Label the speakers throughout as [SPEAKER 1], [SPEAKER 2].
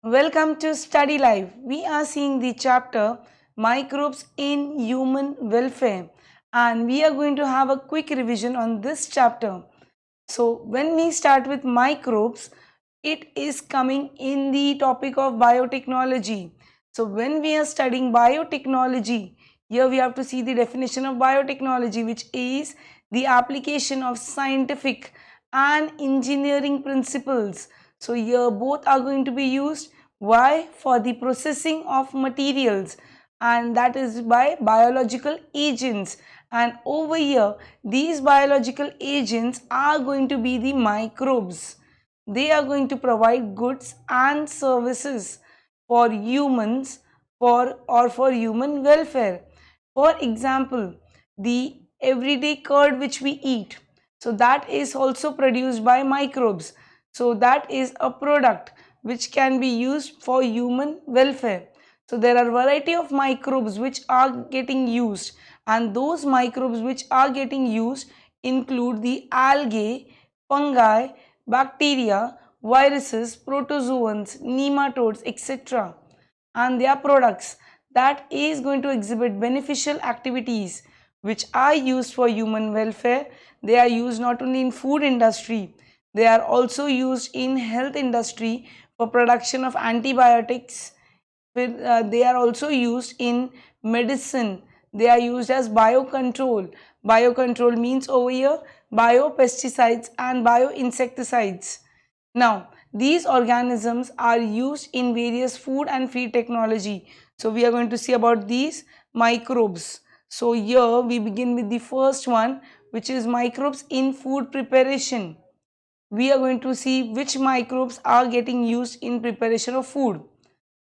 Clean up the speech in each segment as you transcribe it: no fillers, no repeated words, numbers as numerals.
[SPEAKER 1] Welcome to Study Live. We are seeing the chapter Microbes in Human Welfare, and we are going to have a quick revision on this chapter. So, when we start with microbes, it is coming in the topic of biotechnology. So, when we are studying biotechnology, here we have to see the definition of biotechnology, which is the application of scientific and engineering principles. So, here both are going to be used. Why? For the processing of materials, and that is by biological agents. And over here, these biological agents are going to be the microbes. They are going to provide goods and services for humans for human welfare. For example, the everyday curd which we eat, so that is also produced by microbes. So that is a product which can be used for human welfare. So there are variety of microbes which are getting used, and those microbes which are getting used include the algae, fungi, bacteria, viruses, protozoans, nematodes, etc. and their products that is going to exhibit beneficial activities which are used for human welfare. They are used not only in food industry, they are also used in health industry for production of antibiotics. They are also used in medicine. They are used as biocontrol. Biocontrol means over here biopesticides and bioinsecticides. Now, these organisms are used in various food and feed technology. So, we are going to see about these microbes. So, here we begin with the first one, which is microbes in food preparation. We are going to see which microbes are getting used in preparation of food.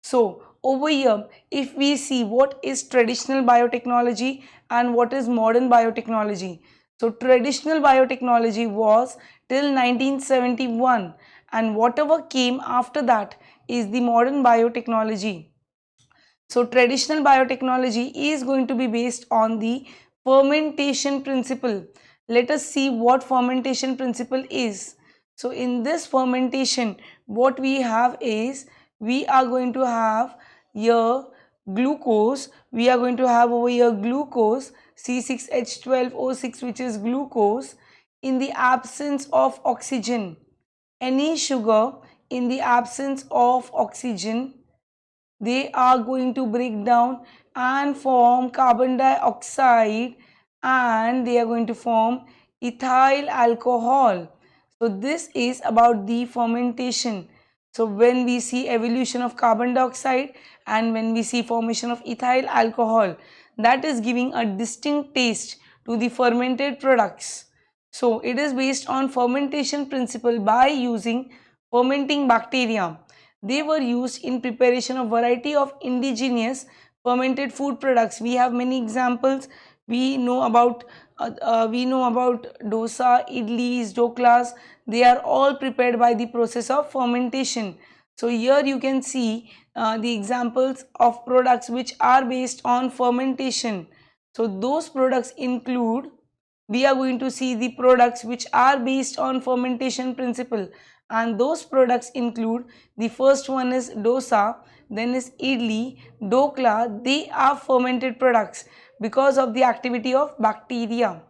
[SPEAKER 1] So, over here, if we see what is traditional biotechnology and what is modern biotechnology. So, traditional biotechnology was till 1971, and whatever came after that is the modern biotechnology. So, traditional biotechnology is going to be based on the fermentation principle. Let us see what fermentation principle is. So, in this fermentation, what we have is we are going to have here glucose. We are going to have over here glucose C6H12O6, which is glucose in the absence of oxygen. Any sugar in the absence of oxygen, they are going to break down and form carbon dioxide, and they are going to form ethyl alcohol. So this is about the fermentation. So when we see evolution of carbon dioxide and when we see formation of ethyl alcohol, that is giving a distinct taste to the fermented products. So it is based on fermentation principle by using fermenting bacteria. They were used in preparation of variety of indigenous fermented food products. We have many examples. We know about dosa, idlis, doklas. They are all prepared by the process of fermentation. So here you can see the examples of products which are based on fermentation. So those products include, we are going to see the products which are based on fermentation principle, and those products include, the first one is dosa, then is idli, dokla. They are fermented products because of the activity of bacteria.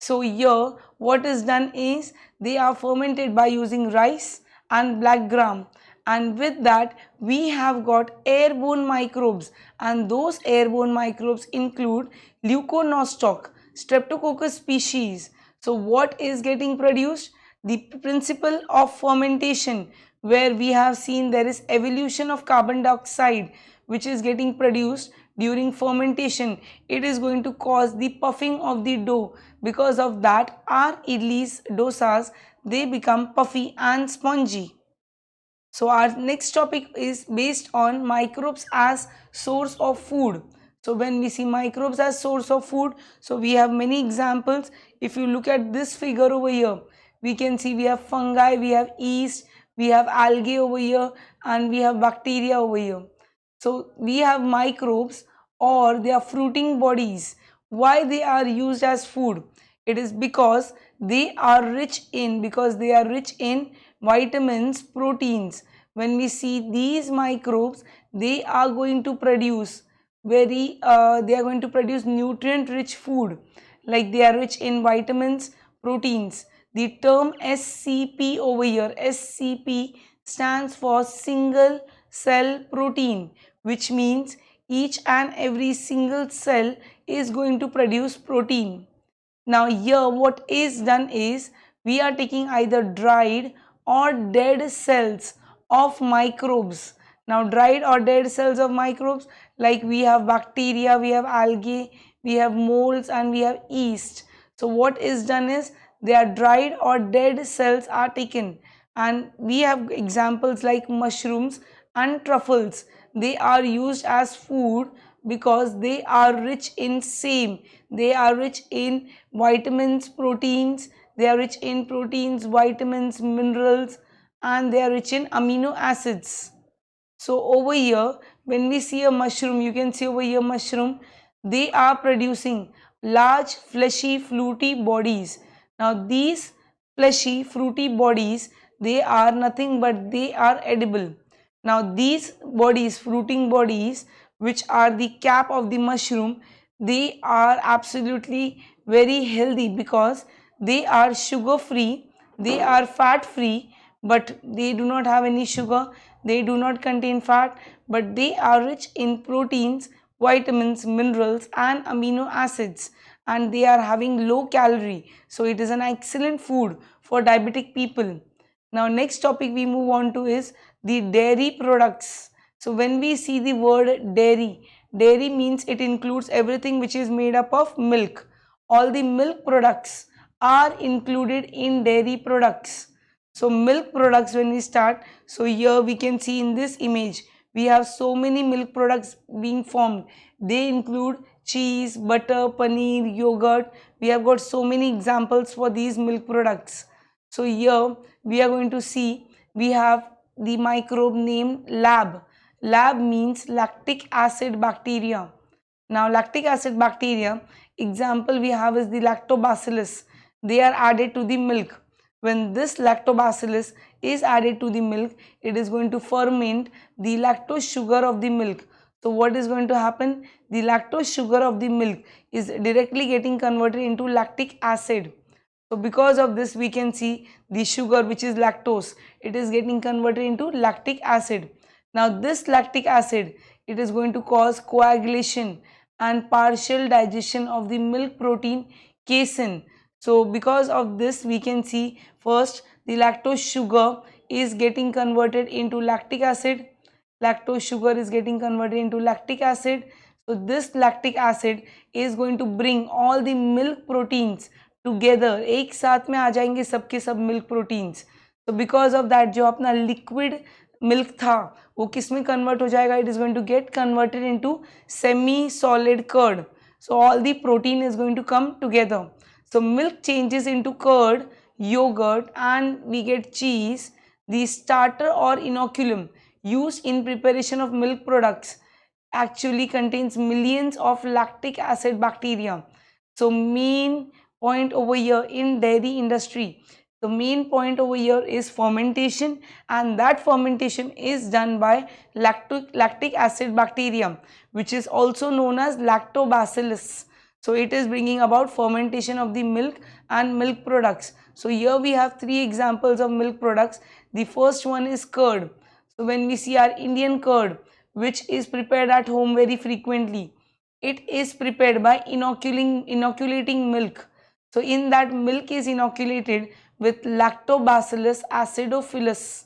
[SPEAKER 1] So here what is done is they are fermented by using rice and black gram, and with that we have got airborne microbes, and those airborne microbes include leuconostoc, streptococcus species. So what is getting produced? The principle of fermentation, where we have seen there is evolution of carbon dioxide which is getting produced during fermentation. It is going to cause the puffing of the dough. Because of that, our idlis, dosas, they become puffy and spongy. So our next topic is based on microbes as source of food. So when we see microbes as source of food, so we have many examples. If you look at this figure over here, we can see we have fungi, we have yeast, we have algae over here, and we have bacteria over here. So we have microbes, or they are fruiting bodies. Why they are used as food? It is because they are rich in vitamins, proteins. when we see these microbes, they are going to produce they are going to produce nutrient rich food, like they are rich in vitamins, proteins. The term SCP over here, SCP stands for single cell protein, which means each and every single cell is going to produce protein. Now here what is done is, we are taking either dried or dead cells of microbes. Now dried or dead cells of microbes, like we have bacteria, we have algae, we have molds, and we have yeast. So what is done is, they are dried or dead cells are taken, and we have examples like mushrooms and truffles. They are used as food because they are rich in same, they are rich in vitamins, proteins, they are rich in proteins, vitamins, minerals, and they are rich in amino acids. So over here, when we see a mushroom, you can see over here mushroom, they are producing large fleshy fruity bodies. Now these fleshy fruity bodies, they are nothing but they are edible. Now these bodies, fruiting bodies, which are the cap of the mushroom, they are absolutely very healthy because they are sugar free, they are fat free, but they do not have any sugar, they do not contain fat, but they are rich in proteins, vitamins, minerals, and amino acids, and they are having low calorie, so it is an excellent food for diabetic people. Now next topic we move on to is the dairy products. So when we see the word dairy, dairy means it includes everything which is made up of milk. All the milk products are included in dairy products. So milk products, when we start, so here we can see in this image, we have so many milk products being formed. They include cheese, butter, paneer, yogurt. We have got so many examples for these milk products. So here we are going to see, we have the microbe named lab. Lab means lactic acid bacteria. Now lactic acid bacteria, example we have is the lactobacillus. They are added to the milk. When this lactobacillus is added to the milk, it is going to ferment the lactose sugar of the milk. So what is going to happen? The lactose sugar of the milk is directly getting converted into lactic acid. So because of this, we can see the sugar, which is lactose, it is getting converted into lactic acid. Now this lactic acid, it is going to cause coagulation and partial digestion of the milk protein casein. So because of this, we can see first the lactose sugar is getting converted into lactic acid. Lactose sugar is getting converted into lactic acid. So this lactic acid is going to bring all the milk proteins together. एक साथ में आ जाएंगे सबके सब milk proteins. So because of that, जो अपना liquid milk था वो किस में convert हो जाएगा? It is going to get converted into semi-solid curd. So all the protein is going to come together. So milk changes into curd, yogurt, and we get cheese. The starter or inoculum used in preparation of milk products actually contains millions of lactic acid bacteria. So main point over here in dairy industry, the main point over here is fermentation, and that fermentation is done by lactic acid bacteria, which is also known as lactobacillus. So it is bringing about fermentation of the milk and milk products. So here we have three examples of milk products. The first one is curd. So when we see our Indian curd, which is prepared at home very frequently, it is prepared by inoculating milk. So in that, milk is inoculated with lactobacillus acidophilus.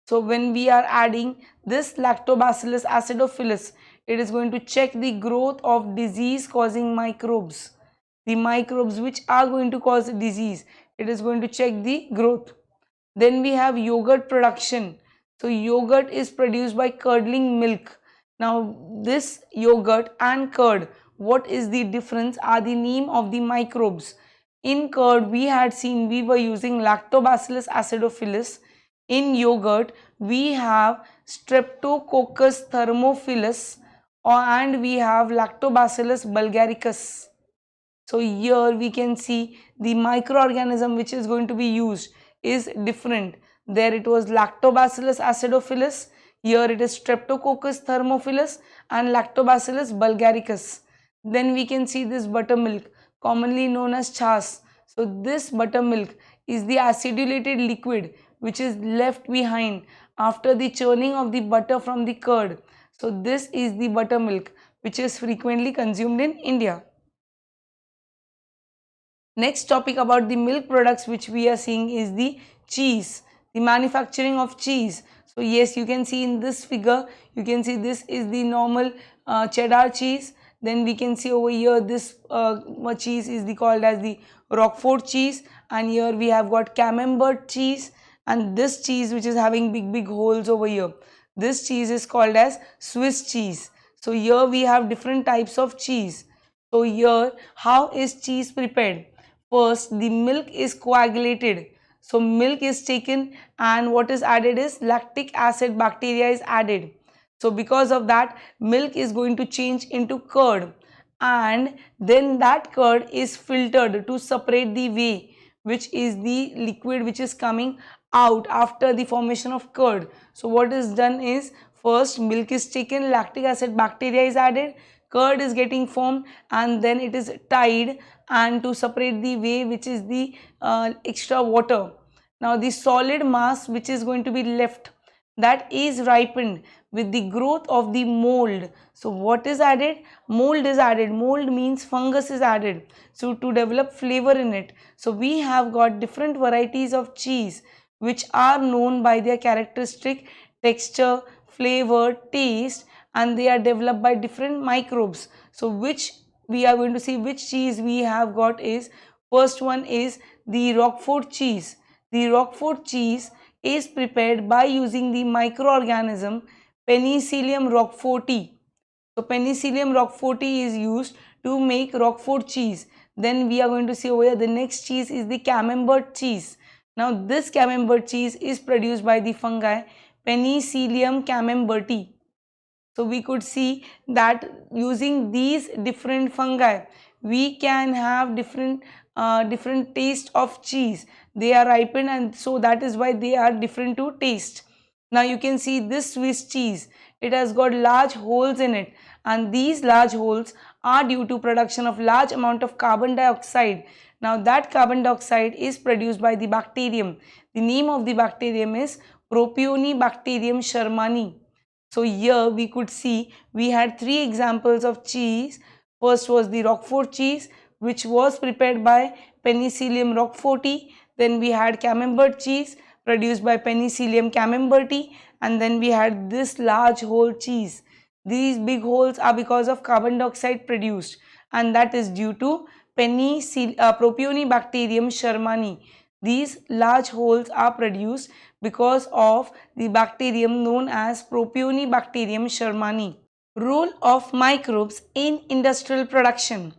[SPEAKER 1] So when we are adding this lactobacillus acidophilus, it is going to check the growth of disease causing microbes. The microbes which are going to cause disease, it is going to check the growth. Then we have yogurt production. So yogurt is produced by curdling milk. Now this yogurt and curd, what is the difference are the name of the microbes. In curd, we had seen we were using lactobacillus acidophilus. In yogurt, we have streptococcus thermophilus, and we have lactobacillus bulgaricus. So here we can see the microorganism which is going to be used is different. There it was Lactobacillus acidophilus. Here it is Streptococcus thermophilus and Lactobacillus bulgaricus. Then we can see this buttermilk, commonly known as chas. So this buttermilk is the acidulated liquid which is left behind after the churning of the butter from the curd. So this is the buttermilk which is frequently consumed in India. Next topic about the milk products which we are seeing is the cheese, the manufacturing of cheese. So yes, you can see in this figure, you can see this is the normal cheddar cheese. Then we can see over here this cheese is called as the Roquefort cheese, and here we have got Camembert cheese, and this cheese which is having big holes over here, this cheese is called as Swiss cheese. So here we have different types of cheese. So here, how is cheese prepared? First, the milk is coagulated. So milk is taken and what is added is lactic acid bacteria is added. So because of that, milk is going to change into curd, and then that curd is filtered to separate the whey, which is the liquid which is coming out after the formation of curd. So what is done is, first milk is taken, lactic acid bacteria is added, curd is getting formed, and then it is tied and to separate the whey, which is the extra water. Now the solid mass which is going to be left, that is ripened with the growth of the mold. So what is added? Mold is added. Mold means fungus is added, so to develop flavor in it. So we have got different varieties of cheese which are known by their characteristic texture, flavor, taste, and they are developed by different microbes. So which we are going to see which cheese we have got is, first one is the Roquefort cheese. The Roquefort cheese is prepared by using the microorganism Penicillium roqueforti. So Penicillium roqueforti is used to make Roquefort cheese. Then we are going to see over here the next cheese is the Camembert cheese. Now this Camembert cheese is produced by the fungi Penicillium camemberti. So we could see that using these different fungi, we can have different taste of cheese. They are ripened, and so that is why they are different to taste. Now you can see this Swiss cheese, it has got large holes in it, and these large holes are due to production of large amount of carbon dioxide. Now that carbon dioxide is produced by the bacterium. The name of the bacterium is Propionibacterium shermani. So here we could see we had three examples of cheese. First was the Roquefort cheese, which was prepared by Penicillium roqueforti. Then we had Camembert cheese produced by Penicillium camemberti, and then we had this large hole cheese. These big holes are because of carbon dioxide produced, and that is due to Propionibacterium shermani. These large holes are produced because of the bacterium known as Propionibacterium shermani. Role of microbes in industrial production.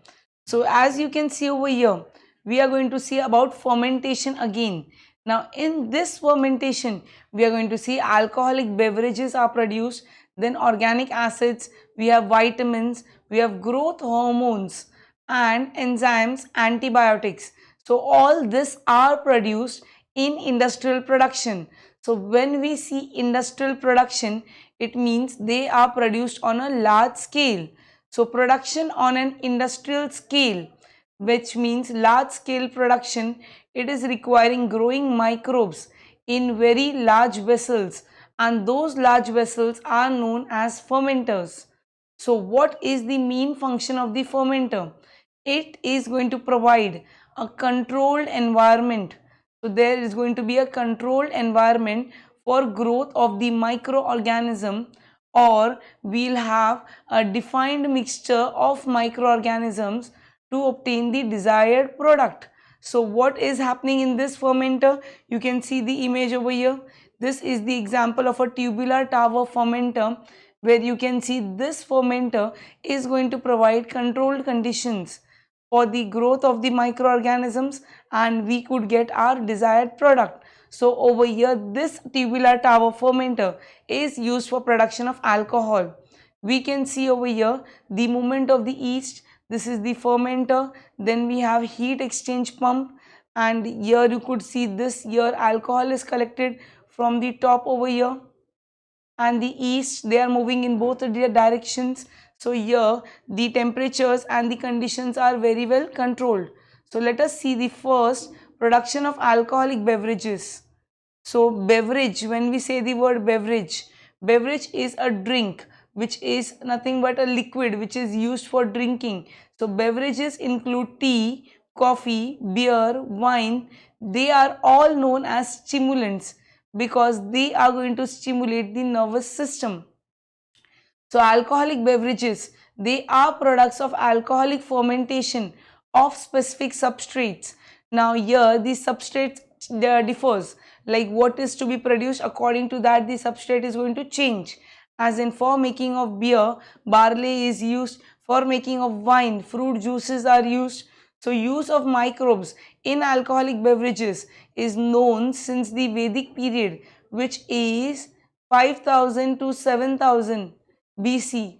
[SPEAKER 1] So as you can see over here, we are going to see about fermentation again. Now in this fermentation, we are going to see alcoholic beverages are produced, then organic acids, we have vitamins, we have growth hormones and enzymes, antibiotics. So all this are produced in industrial production. So when we see industrial production, it means they are produced on a large scale. So production on an industrial scale, which means large scale production, it is requiring growing microbes in very large vessels, and those large vessels are known as fermenters. So what is the main function of the fermenter? It is going to provide a controlled environment. So there is going to be a controlled environment for growth of the microorganism, or we'll have a defined mixture of microorganisms to obtain the desired product. So what is happening in this fermenter? You can see the image over here. This is the example of a tubular tower fermenter, where you can see this fermenter is going to provide controlled conditions for the growth of the microorganisms, and we could get our desired product. So over here, this tubular tower fermenter is used for production of alcohol. We can see over here the movement of the yeast. This is the fermenter. Then we have heat exchange pump, and here you could see this, here alcohol is collected from the top over here, and the east, they are moving in both the directions. So here the temperatures and the conditions are very well controlled. So let us see the first, production of alcoholic beverages. So beverage, when we say the word beverage, beverage is a drink which is nothing but a liquid which is used for drinking. So beverages include tea, coffee, beer, wine. They are all known as stimulants because they are going to stimulate the nervous system. So alcoholic beverages, they are products of alcoholic fermentation of specific substrates. Now here the substrate differs, like what is to be produced, according to that the substrate is going to change. As in, for making of beer, barley is used. For making of wine, fruit juices are used. So use of microbes in alcoholic beverages is known since the Vedic period, which is 5000 to 7000 BC.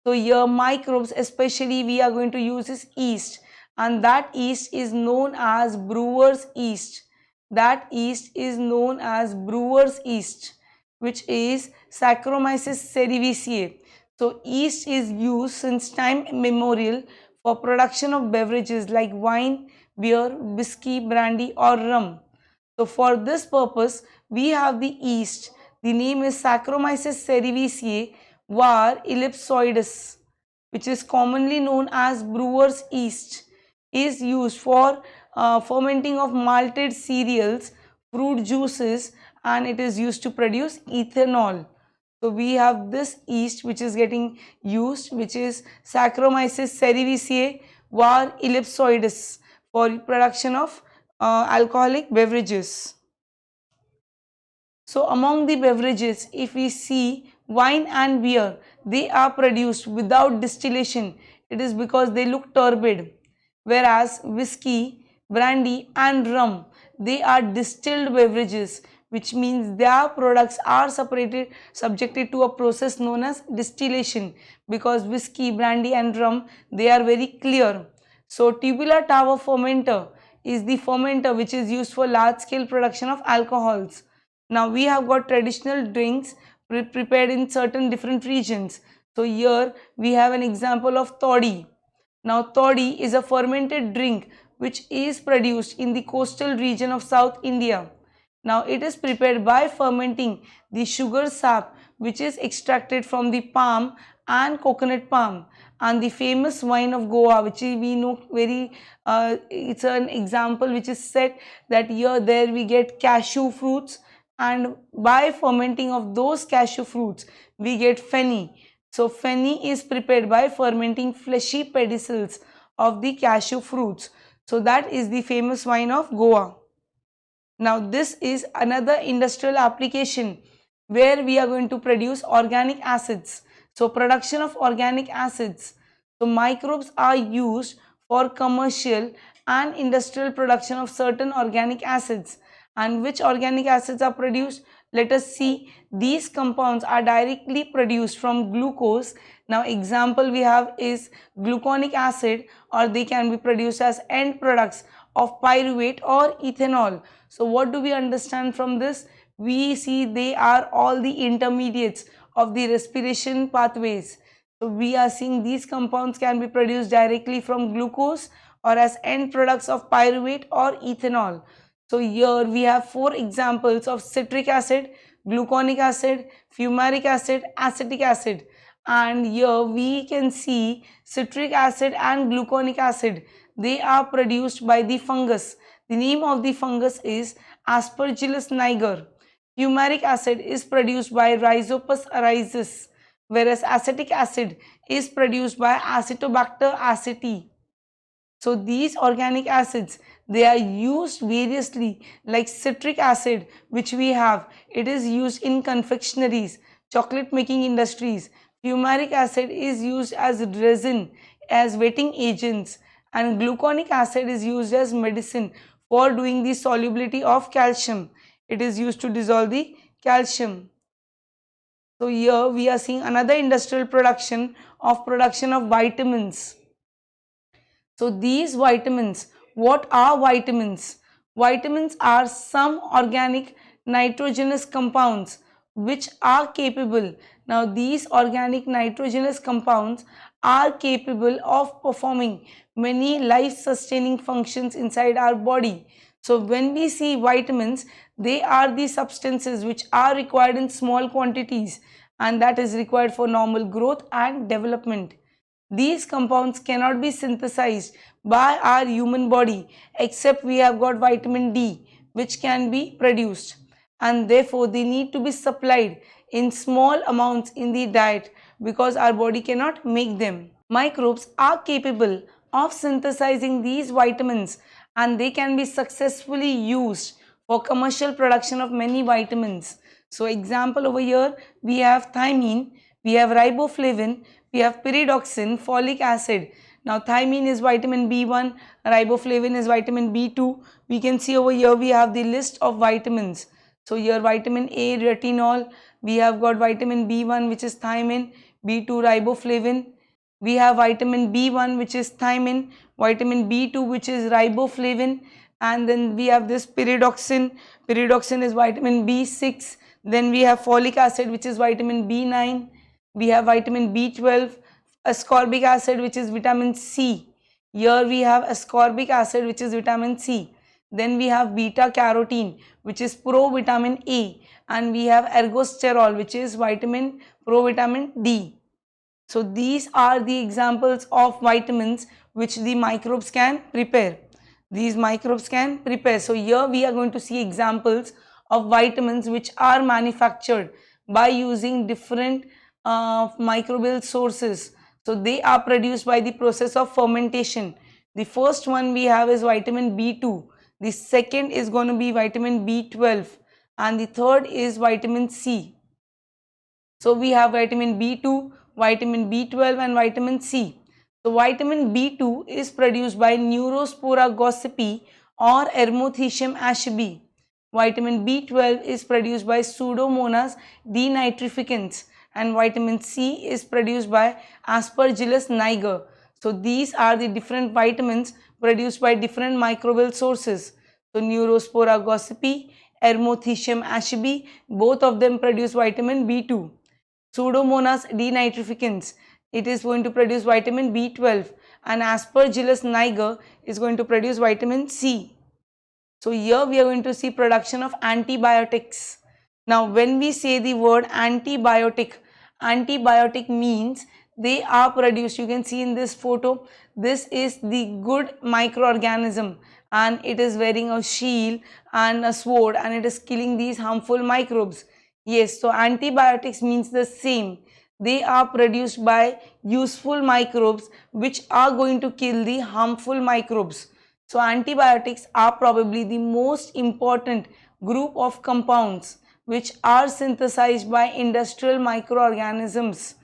[SPEAKER 1] So here microbes, especially we are going to use is yeast, and that yeast is known as brewer's yeast. That yeast is known as brewer's yeast, which is Saccharomyces cerevisiae. So yeast is used since time immemorial for production of beverages like wine, beer, whiskey, brandy or rum. So for this purpose, we have the yeast. The name is Saccharomyces cerevisiae var. ellipsoides, which is commonly known as brewer's yeast, is used for fermenting of malted cereals, fruit juices, and it is used to produce ethanol. So we have this yeast which is getting used, which is Saccharomyces cerevisiae var. ellipsoides, for production of alcoholic beverages. So among the beverages, if we see wine and beer, they are produced without distillation. It is because they look turbid. Whereas whiskey, brandy and rum, they are distilled beverages, which means their products are subjected to a process known as distillation, because whiskey, brandy and rum, they are very clear. So tubular tower fermenter is the fermenter which is used for large scale production of alcohols. Now we have got traditional drinks prepared in certain different regions. So here we have an example of toddy. Now toddy is a fermented drink which is produced in the coastal region of South India. Now it is prepared by fermenting the sugar sap which is extracted from the palm and coconut palm, and the famous wine of Goa, which we know very, it's an example which is said that here there we get cashew fruits, and by fermenting of those cashew fruits we get fenny. So fenny is prepared by fermenting fleshy pedicels of the cashew fruits. So that is the famous wine of Goa. Now this is another industrial application where we are going to produce organic acids. So production of organic acids. So microbes are used for commercial and industrial production of certain organic acids. And which organic acids are produced? Let us see. These compounds are directly produced from glucose. Now example we have is gluconic acid, or they can be produced as end products of pyruvate or ethanol. So what do we understand from this? We see they are all the intermediates of the respiration pathways. So we are seeing these compounds can be produced directly from glucose or as end products of pyruvate or ethanol. So here we have 4 examples of citric acid, gluconic acid, fumaric acid, acetic acid. And here we can see citric acid and gluconic acid. They are produced by the fungus. The name of the fungus is Aspergillus niger. Fumaric acid is produced by Rhizopus rhizis, whereas acetic acid is produced by Acetobacter aceti. So these organic acids, they are used variously, like citric acid which we have, it is used in confectionaries, chocolate making industries. Fumaric acid is used as resin, as wetting agents, and gluconic acid is used as medicine for doing the solubility of calcium. It is used to dissolve the calcium. So here we are seeing another industrial production of vitamins. So these vitamins, what are vitamins? Vitamins are some organic nitrogenous compounds which are capable. Now these organic nitrogenous compounds are capable of performing many life sustaining functions inside our body. So when we see vitamins, they are the substances which are required in small quantities, and that is required for normal growth and development. These compounds cannot be synthesized by our human body except we have got vitamin D which can be produced, and therefore they need to be supplied in small amounts in the diet because our body cannot make them. Microbes are capable of synthesizing these vitamins, and they can be successfully used for commercial production of many vitamins. So example over here, we have thiamine, we have riboflavin, we have pyridoxine, folic acid. Now thiamine is vitamin B1, riboflavin is vitamin B2. We can see over here we have the list of vitamins. So here vitamin A, retinol, we have got vitamin B1 which is thiamine, B2 riboflavin. We have vitamin B1 which is thiamine, vitamin B2 which is riboflavin, and then we have this pyridoxine. Pyridoxine is vitamin B6. Then we have folic acid which is vitamin B9. We have vitamin B12, ascorbic acid which is vitamin C. Here we have ascorbic acid which is vitamin C. Then we have beta carotene which is provitamin A, and we have ergosterol which is vitamin provitamin D. So these are the examples of vitamins which the microbes can prepare. These microbes can prepare. So here we are going to see examples of vitamins which are manufactured by using different microbial sources. So they are produced by the process of fermentation. The first one we have is vitamin B2. The second is going to be vitamin B12, and the third is vitamin C. So we have vitamin B2, vitamin B12 and vitamin C. So vitamin B2 is produced by Neurospora gossypii or Hermothium ashby. Vitamin B12 is produced by Pseudomonas denitrificans, and vitamin C is produced by Aspergillus niger. So these are the different vitamins produced by different microbial sources. So Neurospora gossypii, Hermothium ashby, both of them produce vitamin B2. Pseudomonas denitrificans, it is going to produce vitamin B12, and Aspergillus niger is going to produce vitamin C. So here we are going to see production of antibiotics. Now when we say the word antibiotic, antibiotic means they are produced. You can see in this photo, this is the good microorganism, and it is wearing a shield and a sword, and it is killing these harmful microbes. Yes, so antibiotics means the same. They are produced by useful microbes which are going to kill the harmful microbes. So antibiotics are probably the most important group of compounds which are synthesized by industrial microorganisms.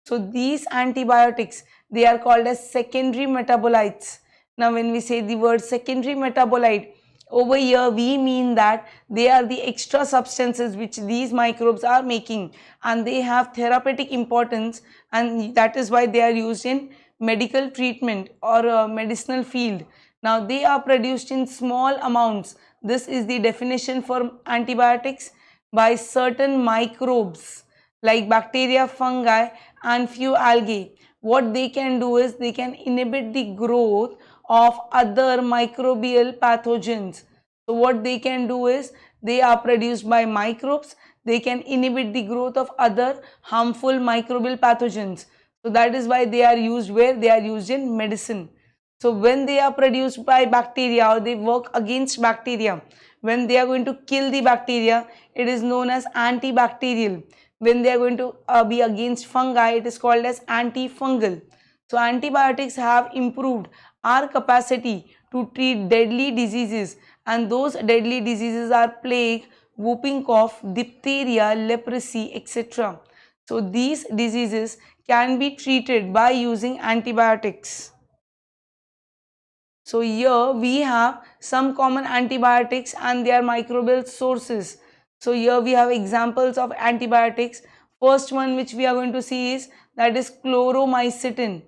[SPEAKER 1] So these antibiotics, they are called as secondary metabolites. Now when we say the word secondary metabolite, over here we mean that they are the extra substances which these microbes are making, and they have therapeutic importance, and that is why they are used in medical treatment or medicinal field. Now they are produced in small amounts. This is the definition for antibiotics: by certain microbes like bacteria, fungi and few algae. What they can do is they can inhibit the growth of other microbial pathogens. So what they can do is they are produced by microbes. They can inhibit the growth of other harmful microbial pathogens. So that is why they are used where? They are used in medicine. So when they are produced by bacteria or they work against bacteria, when they are going to kill the bacteria, it is known as antibacterial. When they are going to be against fungi, it is called as antifungal. So antibiotics have improved our capacity to treat deadly diseases, and those deadly diseases are plague, whooping cough, diphtheria, leprosy, etc. So these diseases can be treated by using antibiotics. So here we have some common antibiotics and their microbial sources. So here we have examples of antibiotics. First one which we are going to see is that is chloromycetin.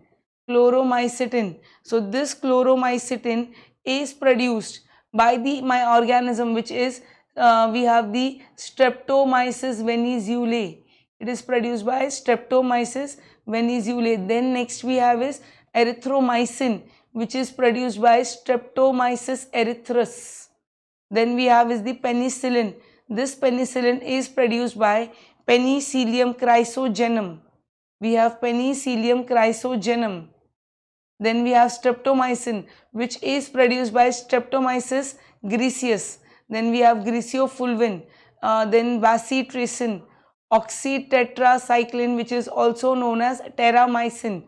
[SPEAKER 1] Chloromycetin. So this chloromycetin is produced by the organism which is we have the Streptomyces venezuelae. It is produced by Streptomyces venezuelae. Then next we have is erythromycin, which is produced by Streptomyces erythrus. Then we have is the penicillin. This penicillin is produced by Penicillium chrysogenum. We have Penicillium chrysogenum. Then we have streptomycin, which is produced by Streptomyces griseus. Then we have griseofulvin, then bacitracin, oxytetracycline, which is also known as terramycin.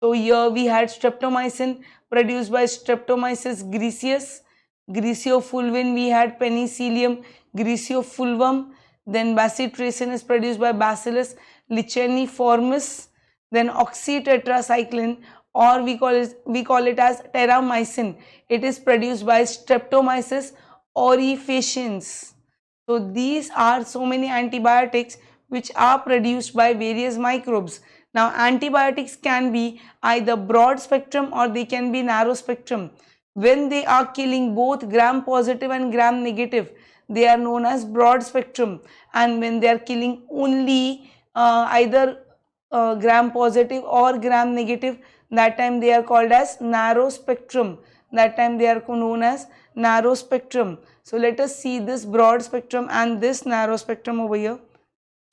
[SPEAKER 1] So here we had streptomycin produced by Streptomyces griseus. Griseofulvin we had Penicillium griseofulvum. Then bacitracin is produced by Bacillus licheniformis. Then oxytetracycline, or we call it as terramycin. It is produced by Streptomyces aurifaciens. So these are so many antibiotics which are produced by various microbes. Now antibiotics can be either broad spectrum or they can be narrow spectrum. When they are killing both gram positive and gram negative, they are known as broad spectrum, and when they are killing only either gram positive or gram negative, that time they are called as narrow spectrum. That time they are known as narrow spectrum. So let us see this broad spectrum and this narrow spectrum over here.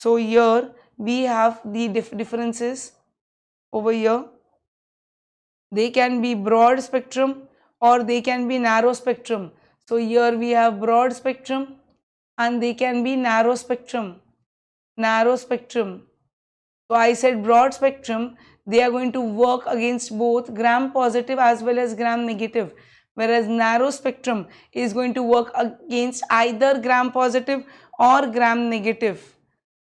[SPEAKER 1] So here we have the differences over here. They can be broad spectrum or they can be narrow spectrum. So here we have broad spectrum and they can be narrow spectrum. Narrow spectrum. So I said broad spectrum, they are going to work against both gram positive as well as gram negative, whereas narrow spectrum is going to work against either gram positive or gram negative.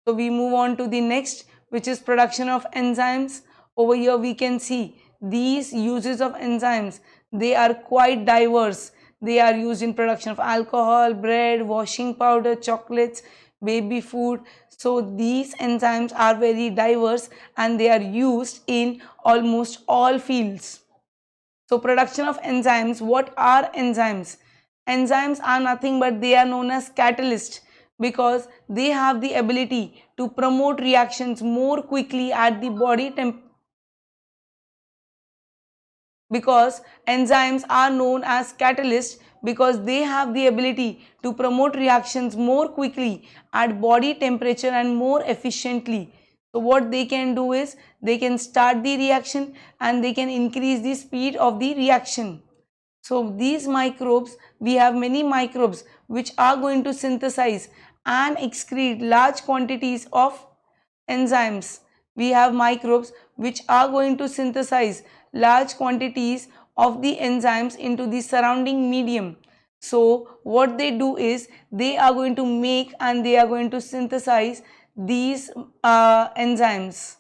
[SPEAKER 1] So we move on to the next, which is production of enzymes. Over here we can see these uses of enzymes, they are quite diverse. They are used in production of alcohol, bread, washing powder, chocolates, baby food. So these enzymes are very diverse and they are used in almost all fields. So production of enzymes, what are enzymes? Enzymes are nothing but they are known as catalysts because they have the ability to promote reactions more quickly at the body temperature. Because enzymes are known as catalysts because they have the ability to promote reactions more quickly at body temperature and more efficiently. So what they can do is they can start the reaction and they can increase the speed of the reaction. So these microbes, we have many microbes which are going to synthesize and excrete large quantities of enzymes. We have microbes which are going to synthesize large quantities of the enzymes into the surrounding medium. So what they do is they are going to make and they are going to synthesize these enzymes.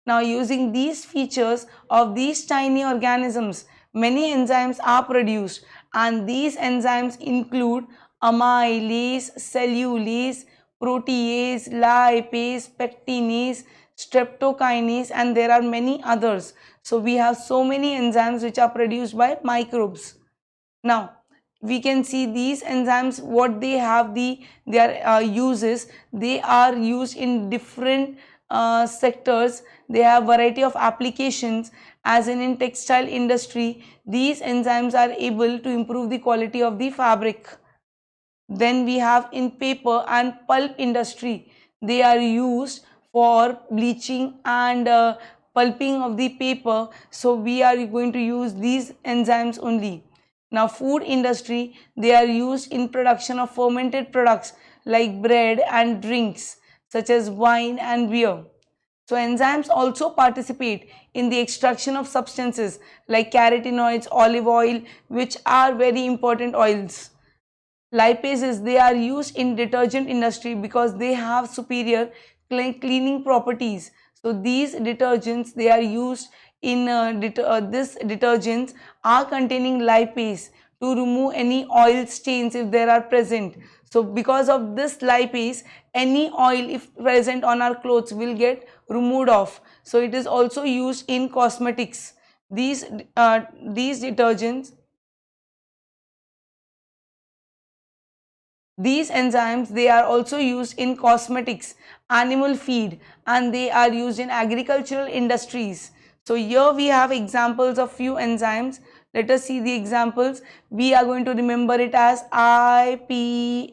[SPEAKER 1] Now using these features of these tiny organisms, many enzymes are produced, and these enzymes include amylase, cellulase, protease, lipase, pectinase, streptokinase, and there are many others. So we have so many enzymes which are produced by microbes. Now we can see these enzymes, what they have, their uses. They are used in different sectors. They have variety of applications, as in textile industry these enzymes are able to improve the quality of the fabric. Then we have in paper and pulp industry, they are used for bleaching and pulping of the paper. So we are going to use these enzymes only. Now food industry, they are used in production of fermented products like bread and drinks such as wine and beer. So enzymes also participate in the extraction of substances like carotenoids, olive oil, which are very important oils. Lipases, they are used in detergent industry because they have superior cleaning properties. So these detergents, they are used in this detergents are containing lipase to remove any oil stains if there are present. So because of this lipase, any oil if present on our clothes will get removed off. So it is also used in cosmetics. These detergents These enzymes, they are also used in cosmetics, animal feed, and they are used in agricultural industries. So here we have examples of few enzymes. Let us see the examples. We are going to remember it as IPLC.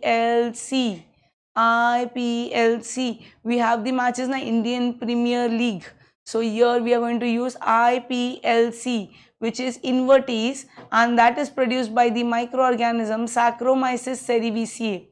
[SPEAKER 1] IPLC. We have the matches na Indian Premier League. So here we are going to use IPLC, which is invertase, and that is produced by the microorganism Saccharomyces cerevisiae.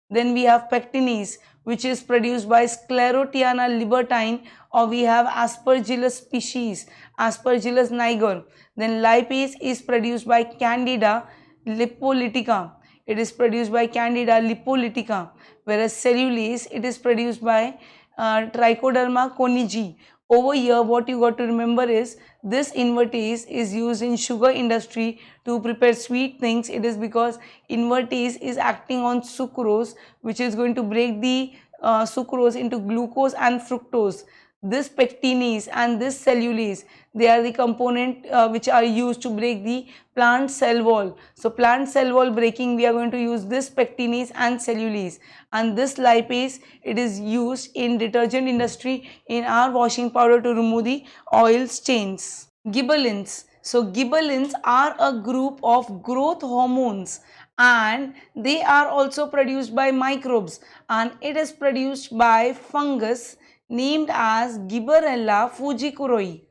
[SPEAKER 1] Then we have pectinase, which is produced by Sclerotiana libertine, or we have Aspergillus species, Aspergillus niger. Then lipase is produced by Candida lipolytica. It is produced by Candida lipolytica, whereas cellulase, it is produced by Trichoderma conigi. Over here, what you got to remember is this invertase is used in sugar industry to prepare sweet things. It is because invertase is acting on sucrose, which is going to break the sucrose into glucose and fructose. This pectinase and this cellulase, they are the component which are used to break the plant cell wall. So plant cell wall breaking, we are going to use this pectinase and cellulase, and this lipase, it is used in detergent industry in our washing powder to remove the oil stains. Gibberellins. So gibberellins are a group of growth hormones, and they are also produced by microbes, and it is produced by fungus named as Gibberella fujikuroi.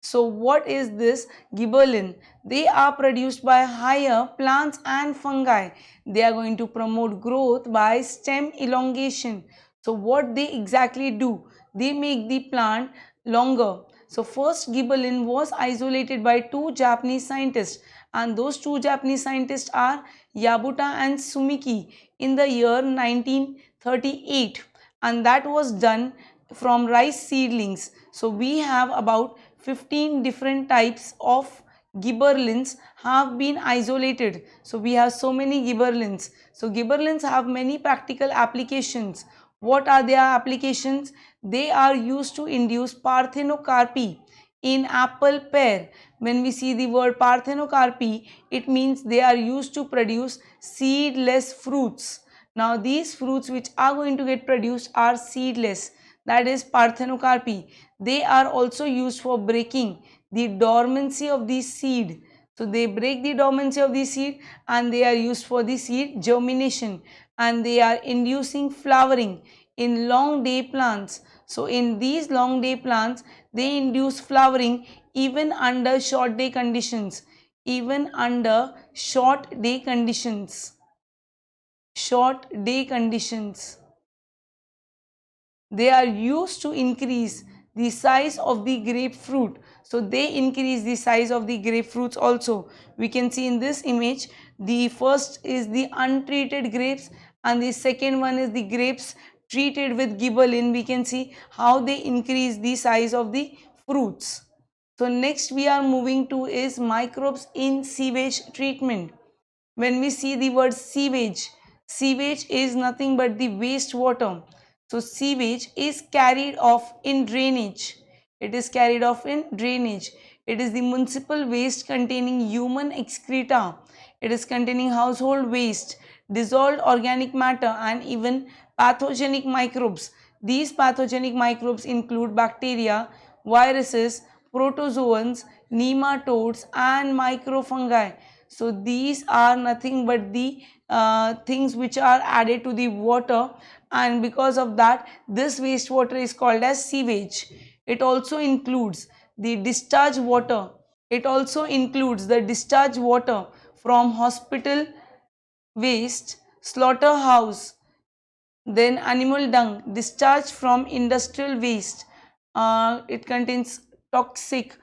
[SPEAKER 1] So what is this gibberellin? They are produced by higher plants and fungi. They are going to promote growth by stem elongation. So what they exactly do? They make the plant longer. So first gibberellin was isolated by two Japanese scientists, and those two Japanese scientists are Yabuta and Sumiki in the year 1938, and that was done from rice seedlings. So we have about 15 different types of gibberellins have been isolated. So we have so many gibberellins. So gibberellins have many practical applications. What are their applications? They are used to induce parthenocarpy in apple pear. When we see the word parthenocarpy, it means they are used to produce seedless fruits. Now these fruits which are going to get produced are seedless, that is parthenocarpy. They are also used for breaking the dormancy of the seed. So they break the dormancy of the seed, and they are used for the seed germination, and they are inducing flowering in long day plants. So in these long day plants, they induce flowering even under short day conditions, even under short day conditions. Short day conditions. They are used to increase the size of the grapefruit. So they increase the size of the grapefruits also. We can see in this image, the first is the untreated grapes, and the second one is the grapes treated with gibberellin. We can see how they increase the size of the fruits. So next we are moving to is microbes in sewage treatment. When we see the word sewage, sewage is nothing but the wastewater. So sewage is carried off in drainage. It is carried off in drainage. It is the municipal waste containing human excreta. It is containing household waste, dissolved organic matter, and even pathogenic microbes. These pathogenic microbes include bacteria, viruses, protozoans, nematodes, and microfungi. So these are nothing but the things which are added to the water, and because of that this wastewater is called as sewage. It also includes the discharge water. It also includes the discharge water from hospital waste, slaughterhouse, then animal dung, discharge from industrial waste. It contains toxic,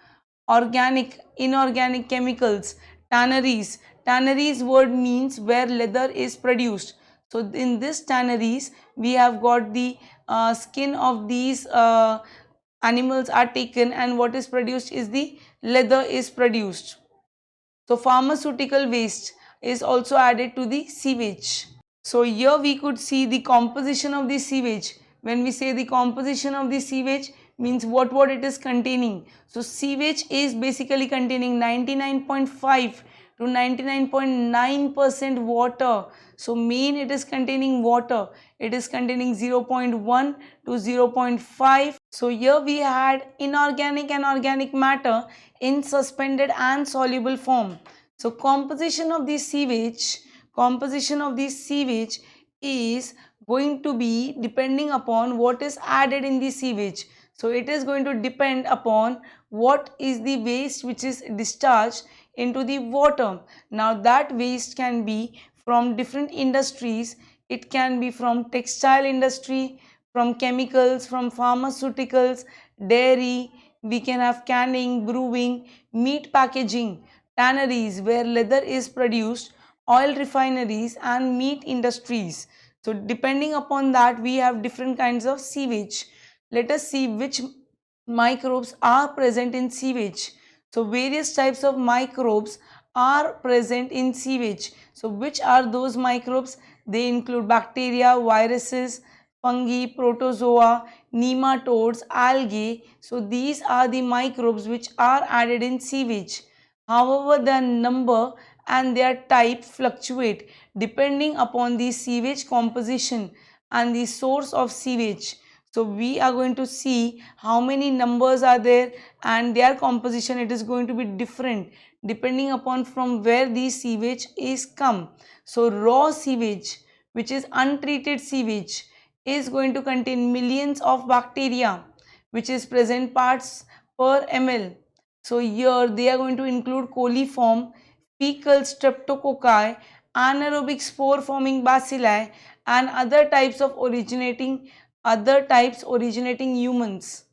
[SPEAKER 1] organic, inorganic chemicals. Tanneries. Tanneries word means where leather is produced. So in this tanneries, we have got the skin of these animals are taken, and what is produced is the leather is produced. So pharmaceutical waste is also added to the sewage. So here we could see the composition of the sewage. When we say the composition of the sewage, means what it is containing. So sewage is basically containing 99.5 to 99.9% water. So main, it is containing water. It is containing 0.1 to 0.5. So here we had inorganic and organic matter in suspended and soluble form. So composition of the sewage is going to be depending upon what is added in the sewage. So it is going to depend upon what is the waste which is discharged into the water. Now that waste can be from different industries. It can be from textile industry, from chemicals, from pharmaceuticals, dairy. We can have canning, brewing, meat packaging, tanneries where leather is produced, oil refineries and meat industries. So depending upon that, we have different kinds of sewage. Let us see which microbes are present in sewage. So various types of microbes are present in sewage. So which are those microbes? They include bacteria, viruses, fungi, protozoa, nematodes, algae. So these are the microbes which are added in sewage. However, their number and their type fluctuate depending upon the sewage composition and the source of sewage. So we are going to see how many numbers are there and their composition. It is going to be different depending upon from where the sewage is come. So raw sewage, which is untreated sewage, is going to contain millions of bacteria which is present parts per ml. So here they are going to include coliform, fecal streptococci, anaerobic spore forming bacilli and other types originating humans.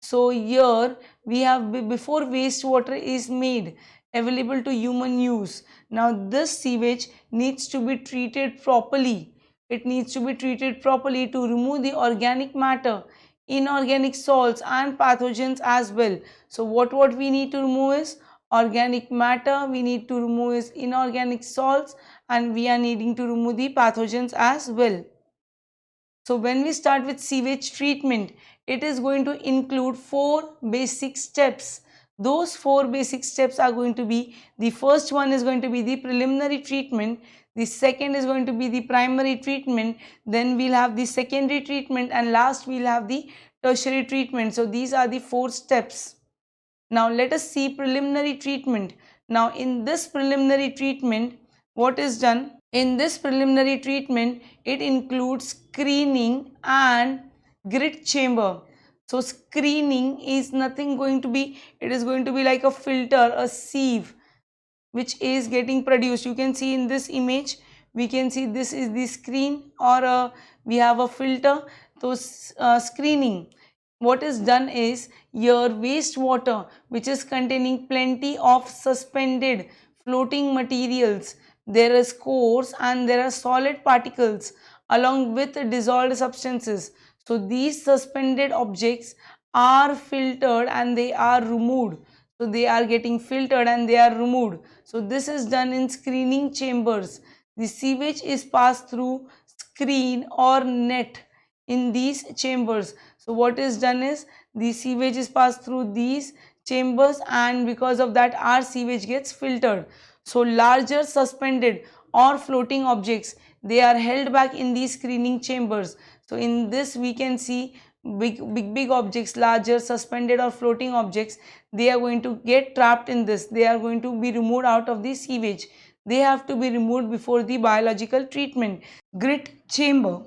[SPEAKER 1] So here we have before wastewater is made available to human use. Now this sewage needs to be treated properly. It needs to be treated properly to remove the organic matter, inorganic salts and pathogens as well. So what we need to remove is organic matter, we need to remove is inorganic salts, and we are needing to remove the pathogens as well. So when we start with sewage treatment, it is going to include 4 basic steps. Those 4 basic steps are going to be, the first one is going to be the preliminary treatment, the second is going to be the primary treatment, then we'll have the secondary treatment, and last we'll have the tertiary treatment. So these are the 4 steps. Now let us see preliminary treatment. Now in this preliminary treatment, what is done? In this preliminary treatment, it includes screening and grit chamber. So screening is nothing going to be, it is going to be like a filter, a sieve which is getting produced. You can see in this image, we can see this is the screen, or we have a filter. So screening, what is done is, your wastewater which is containing plenty of suspended floating materials, there is coarse and there are solid particles along with dissolved substances. So these suspended objects are filtered and they are removed. So they are getting filtered and they are removed. So this is done in screening chambers. The sewage is passed through screen or net in these chambers. So what is done is, the sewage is passed through these chambers, and because of that our sewage gets filtered. So larger suspended or floating objects, they are held back in these screening chambers. So in this we can see big objects, larger suspended or floating objects, they are going to get trapped in this. They are going to be removed out of the sewage. They have to be removed before the biological treatment. Grit chamber.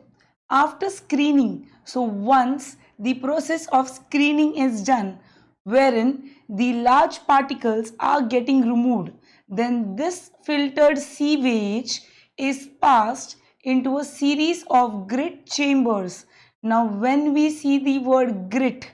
[SPEAKER 1] After screening, so once the process of screening is done, wherein the large particles are getting removed, then this filtered sewage is passed into a series of grit chambers. Now when we see the word grit,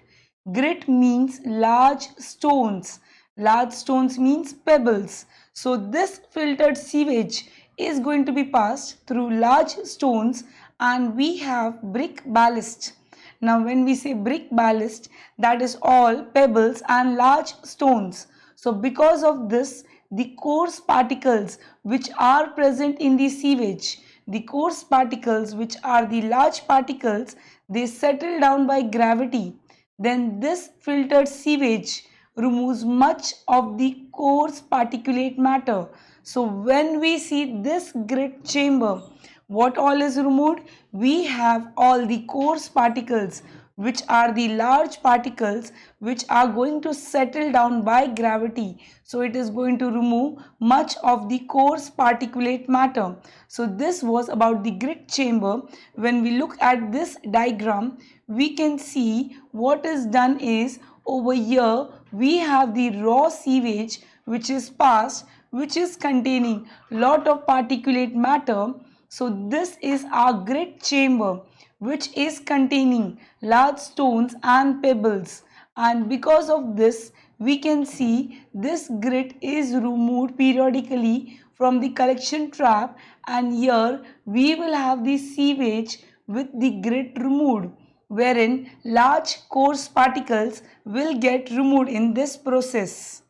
[SPEAKER 1] grit means large stones. Large stones means pebbles. So this filtered sewage is going to be passed through large stones, and we have brick ballast. Now when we say brick ballast, that is all pebbles and large stones. So because of this, the coarse particles which are present in the sewage, the coarse particles which are the large particles, they settle down by gravity. Then this filtered sewage removes much of the coarse particulate matter. So when we see this grit chamber, what all is removed? We have all the coarse particles, which are the large particles which are going to settle down by gravity. So it is going to remove much of the coarse particulate matter. So this was about the grit chamber. When we look at this diagram, we can see what is done is over here we have the raw sewage which is passed, which is containing lot of particulate matter. So this is our grit chamber, which is containing large stones and pebbles, and because of this we can see this grit is removed periodically from the collection trap, and here we will have the sewage with the grit removed, wherein large coarse particles will get removed in this process.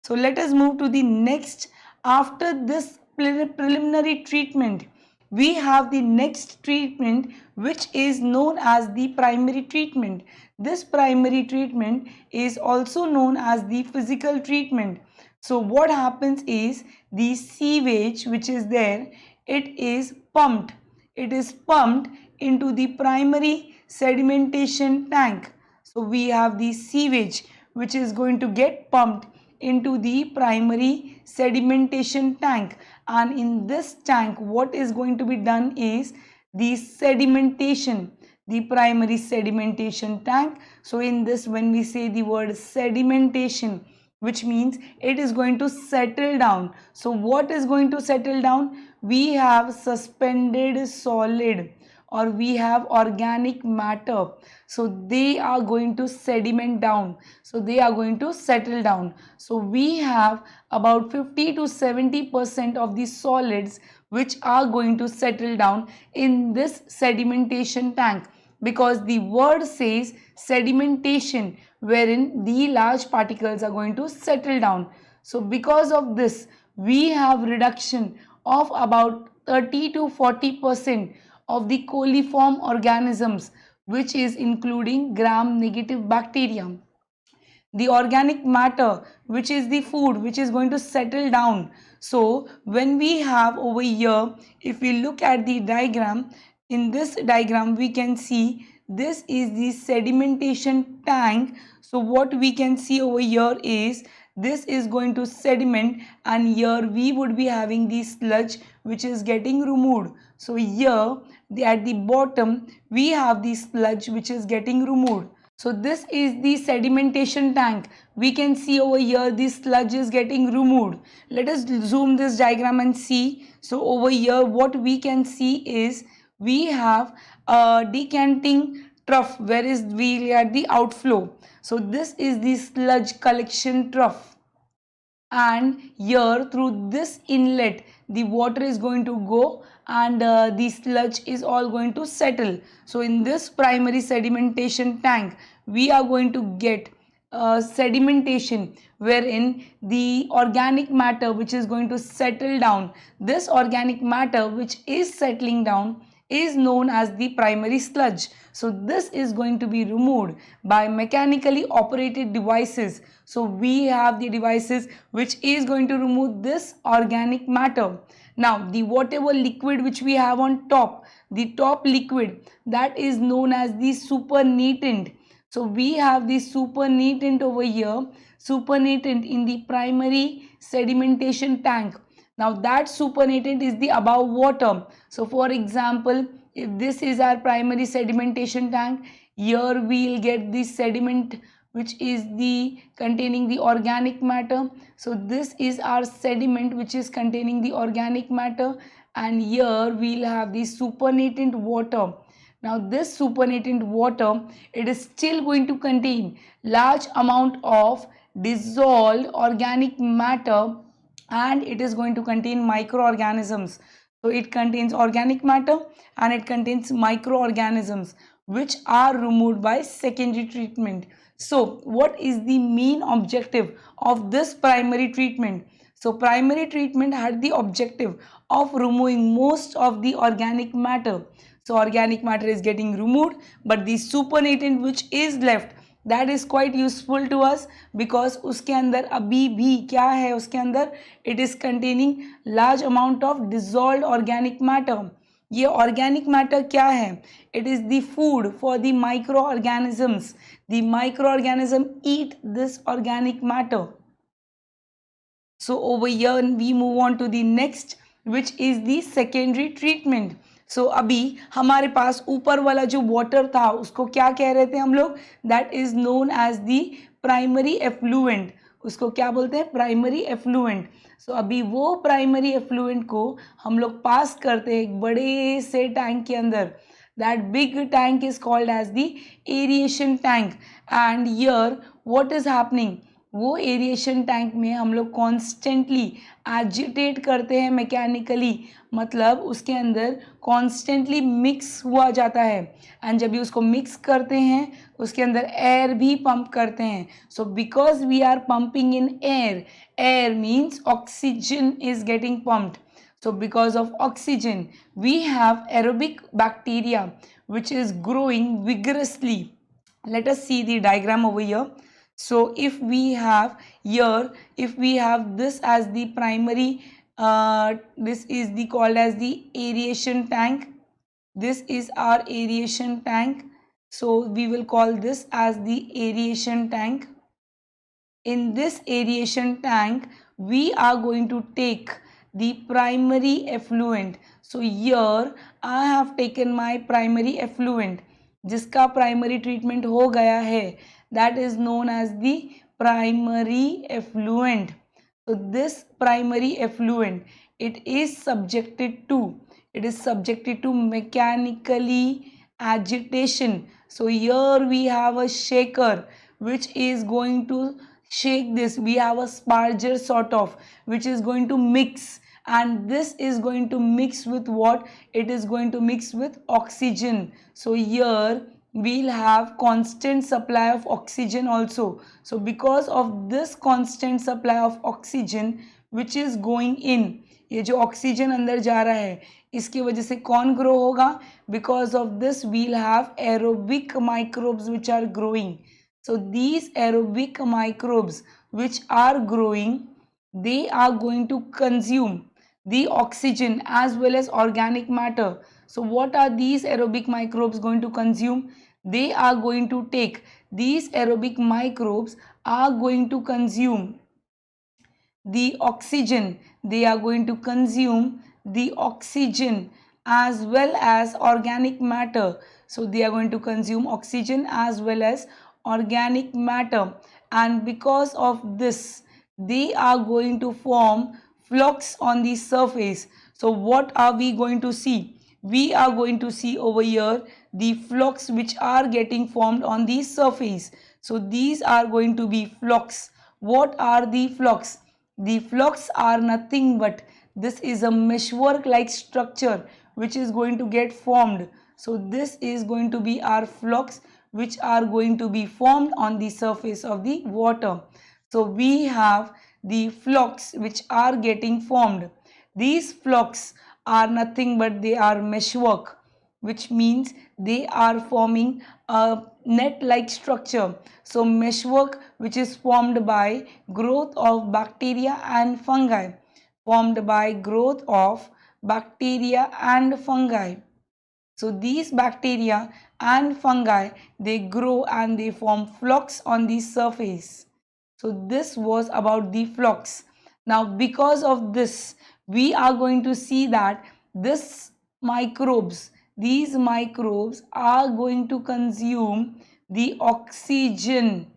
[SPEAKER 1] So let us move to the next. After this preliminary treatment, we have the next treatment, which is known as the primary treatment. This primary treatment is also known as the physical treatment. So what happens is the sewage which is there, it is pumped. It is pumped into the primary sedimentation tank. So we have the sewage which is going to get pumped into the primary sedimentation tank, and in this tank what is going to be done is the sedimentation, the primary sedimentation tank. So in this, when we say the word sedimentation, which means it is going to settle down. So what is going to settle down? We have suspended solid, or we have organic matter. So they are going to sediment down. So they are going to settle down. So we have about 50 to 70% of the solids which are going to settle down in this sedimentation tank, because the word says sedimentation, wherein the large particles are going to settle down. So because of this, we have reduction of about 30 to 40% of the coliform organisms, which is including gram-negative bacteria. The organic matter, which is the food which is going to settle down. So when we have over here, if we look at the diagram, in this diagram we can see this is the sedimentation tank. So what we can see over here is this is going to sediment, and here we would be having the sludge which is getting removed. So here at the bottom we have the sludge which is getting removed. So this is the sedimentation tank. We can see over here the sludge is getting removed. Let us zoom this diagram and see. So over here what we can see is we have a decanting trough where is we at the outflow. So this is the sludge collection trough, and here through this inlet the water is going to go, and the sludge is all going to settle. So in this primary sedimentation tank we are going to get sedimentation, wherein the organic matter which is going to settle down, this organic matter which is settling down is known as the primary sludge. So this is going to be removed by mechanically operated devices. So we have the devices which is going to remove this organic matter. Now the whatever liquid which we have on top, the top liquid, that is known as the supernatant. So we have the supernatant over here, supernatant in the primary sedimentation tank. Now that supernatant is the above water. So for example, if this is our primary sedimentation tank, here we will get the sediment which is the containing the organic matter. So this is our sediment which is containing the organic matter, and here we will have the supernatant water. Now this supernatant water, it is still going to contain large amount of dissolved organic matter, and it is going to contain microorganisms. So it contains organic matter and it contains microorganisms which are removed by secondary treatment. So what is the main objective of this primary treatment? So primary treatment had the objective of removing most of the organic matter. So organic matter is getting removed, but the supernatant which is left, that is quite useful to us because उसके अंदर अभी भी क्या है, उसके अंदर it is containing large amount of dissolve organic matter. ये organic matter क्या है? It is the food for the microorganisms. The microorganism eat this organic matter. So over here we move on to the next, which is the secondary treatment. So अभी हमारे पास ऊपर वाला जो water था उसको क्या कह रहे थे हम लोग? That is known as the primary effluent. उसको क्या बोलते हैं? Primary effluent. सो अभी वो प्राइमरी एफ्लुएंट को हम लोग पास करते हैं एक बड़े से टैंक के अंदर. That big tank is called as the aeration tank. And here what is happening? वो एरिएशन टैंक में हम लोग कॉन्स्टेंटली एजिटेट करते हैं मैकेनिकली, मतलब उसके अंदर कॉन्स्टेंटली मिक्स हुआ जाता है. एंड जब भी उसको मिक्स करते हैं उसके अंदर एयर भी पंप करते हैं. So because we are pumping in air, air means oxygen is getting pumped. So because of oxygen, we have aerobic bacteria which is growing vigorously. Let us see the diagram over here. So if we have here, if we have this as the primary, this is the called as the aeration tank. This is our aeration tank. So we will call this as the aeration tank. In this aeration tank, we are going to take the primary effluent. So here I have taken my primary effluent, जिसका primary treatment हो गया है. That is known as the primary effluent. So this primary effluent, it is subjected to mechanically agitation. So here we have a shaker which is going to shake this. We have a sparger sort of which is going to mix, and this is going to mix with what? It is going to mix with oxygen. So here we'll have constant supply of oxygen also. So because of this constant supply of oxygen which is going in, ये जो oxygen अंदर जा रहा है इसकी वजह से कौन ग्रो होगा? Because of this we'll have aerobic microbes which are growing. So these aerobic microbes which are growing, they are going to consume the oxygen as well as organic matter. So what are these aerobic microbes going to consume? They are going to take, these aerobic microbes are going to consume the oxygen. They are going to consume the oxygen as well as organic matter. So they are going to consume oxygen as well as organic matter, and because of this they are going to form flux on the surface. So what are we going to see? We are going to see over here the flux which are getting formed on the surface. So these are going to be flux. What are the flux? The flux are nothing but, this is a meshwork like structure which is going to get formed. So this is going to be our flux which are going to be formed on the surface of the water. So we have the flux which are getting formed. These flux are nothing but they are meshwork, which means they are forming a net-like structure. So meshwork which is formed by growth of bacteria and fungi, formed by growth of bacteria and fungi. So these bacteria and fungi, they grow and they form flux on the surface. So this was about the flux. Now because of this, we are going to see that these microbes are going to consume the oxygen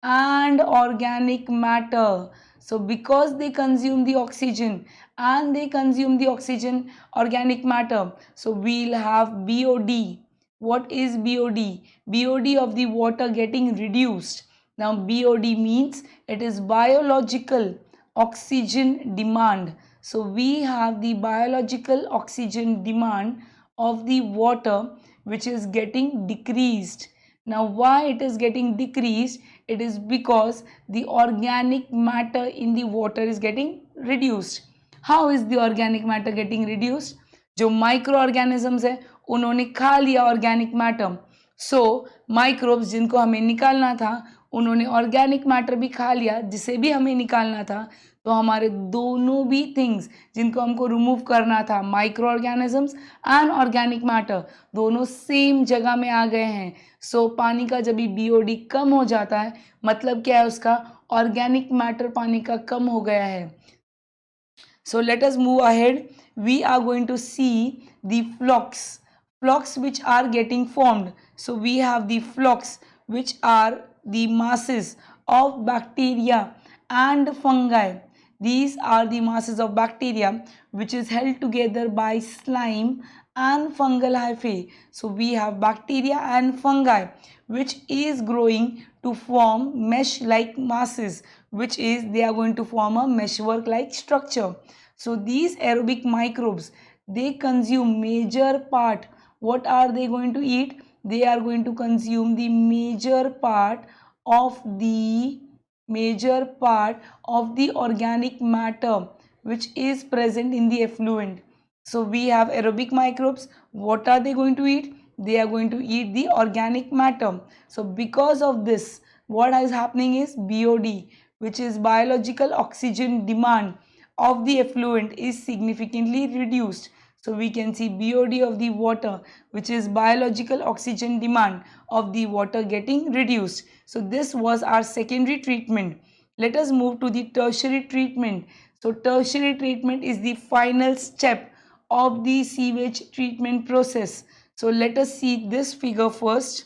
[SPEAKER 1] and organic matter. So because they consume the oxygen and they consume the oxygen, organic matter, so we'll have BOD. What is BOD? BOD of the water getting reduced. Now BOD means it is biological oxygen demand. So we have the biological oxygen demand of the water which is getting decreased. Now why it is getting decreased? It is because the organic matter in the water is getting reduced. How is the organic matter getting reduced? जो microorganisms है उन्होंने खा लिया organic matter. सो microbes जिनको हमें निकालना था उन्होंने ऑर्गेनिक मैटर भी खा लिया जिसे भी हमें निकालना था। तो हमारे दोनों भी थिंग्स जिनको हमको रिमूव करना था, micro organisms and organic matter, दोनों सेम जगह में आ गए हैं। सो पानी का जब भी बीओडी कम हो जाता है मतलब क्या है उसका, ऑर्गेनिक मैटर पानी का कम हो गया है। So let us move ahead. We are going to see the flocks which are getting formed. So we have the flocks which are the masses of bacteria and fungi. These are the masses of bacteria which is held together by slime and fungal hyphae. So we have bacteria and fungi which is growing to form mesh like masses, which is they are going to form a meshwork like structure. So these aerobic microbes, they consume major part. What are they going to eat? They are going to consume the major part of the organic matter which is present in the effluent. So we have aerobic microbes. What are they going to eat? They are going to eat the organic matter. So because of this, what is happening is BOD, which is biological oxygen demand of the effluent, is significantly reduced. So we can see BOD of the water, which is biological oxygen demand of the water, getting reduced. So this was our secondary treatment. Let us move to the tertiary treatment. So tertiary treatment is the final step of the sewage treatment process. So let us see this figure first.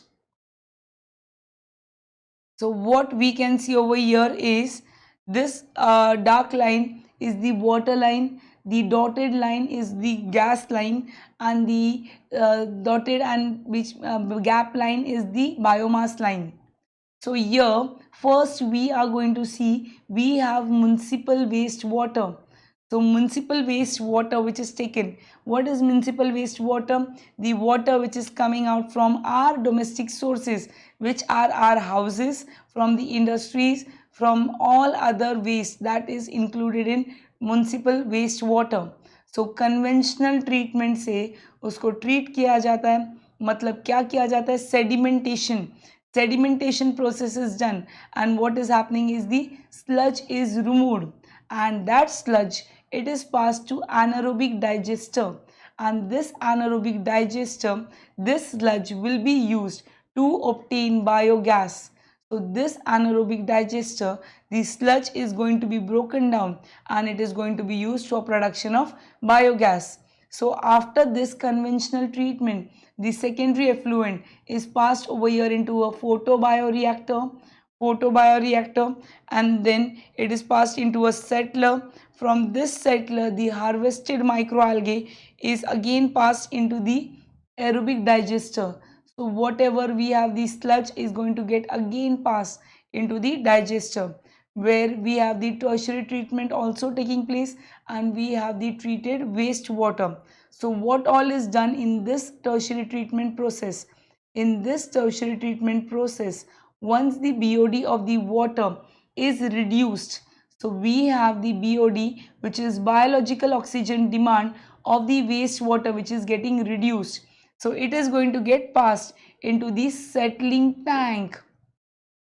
[SPEAKER 1] So what we can see over here is this dark line is the water line, the dotted line is the gas line, and the dotted and which gap line is the biomass line. So here first we are going to see we have municipal wastewater. So municipal wastewater which is taken. What is municipal wastewater? The water which is coming out from our domestic sources, which are our houses, from the industries, from all other waste, that is included in municipal wastewater. So conventional treatment से उसको treat किया जाता है, मतलब क्या किया जाता है, sedimentation process is done, and what is happening is the sludge is removed, and that sludge, it is passed to anaerobic digester, and this anaerobic digester, this sludge will be used to obtain biogas. So this anaerobic digester, the sludge is going to be broken down and it is going to be used for production of biogas. So after this conventional treatment, the secondary effluent is passed over here into a photobioreactor, and then it is passed into a settler. From this settler, the harvested microalgae is again passed into the aerobic digester. So whatever we have, the sludge is going to get again passed into the digester, where we have the tertiary treatment also taking place, and we have the treated wastewater. So what all is done in this tertiary treatment process? In this tertiary treatment process, once the BOD of the water is reduced, so we have the BOD, which is biological oxygen demand of the wastewater, which is getting reduced. So it is going to get passed into the settling tank.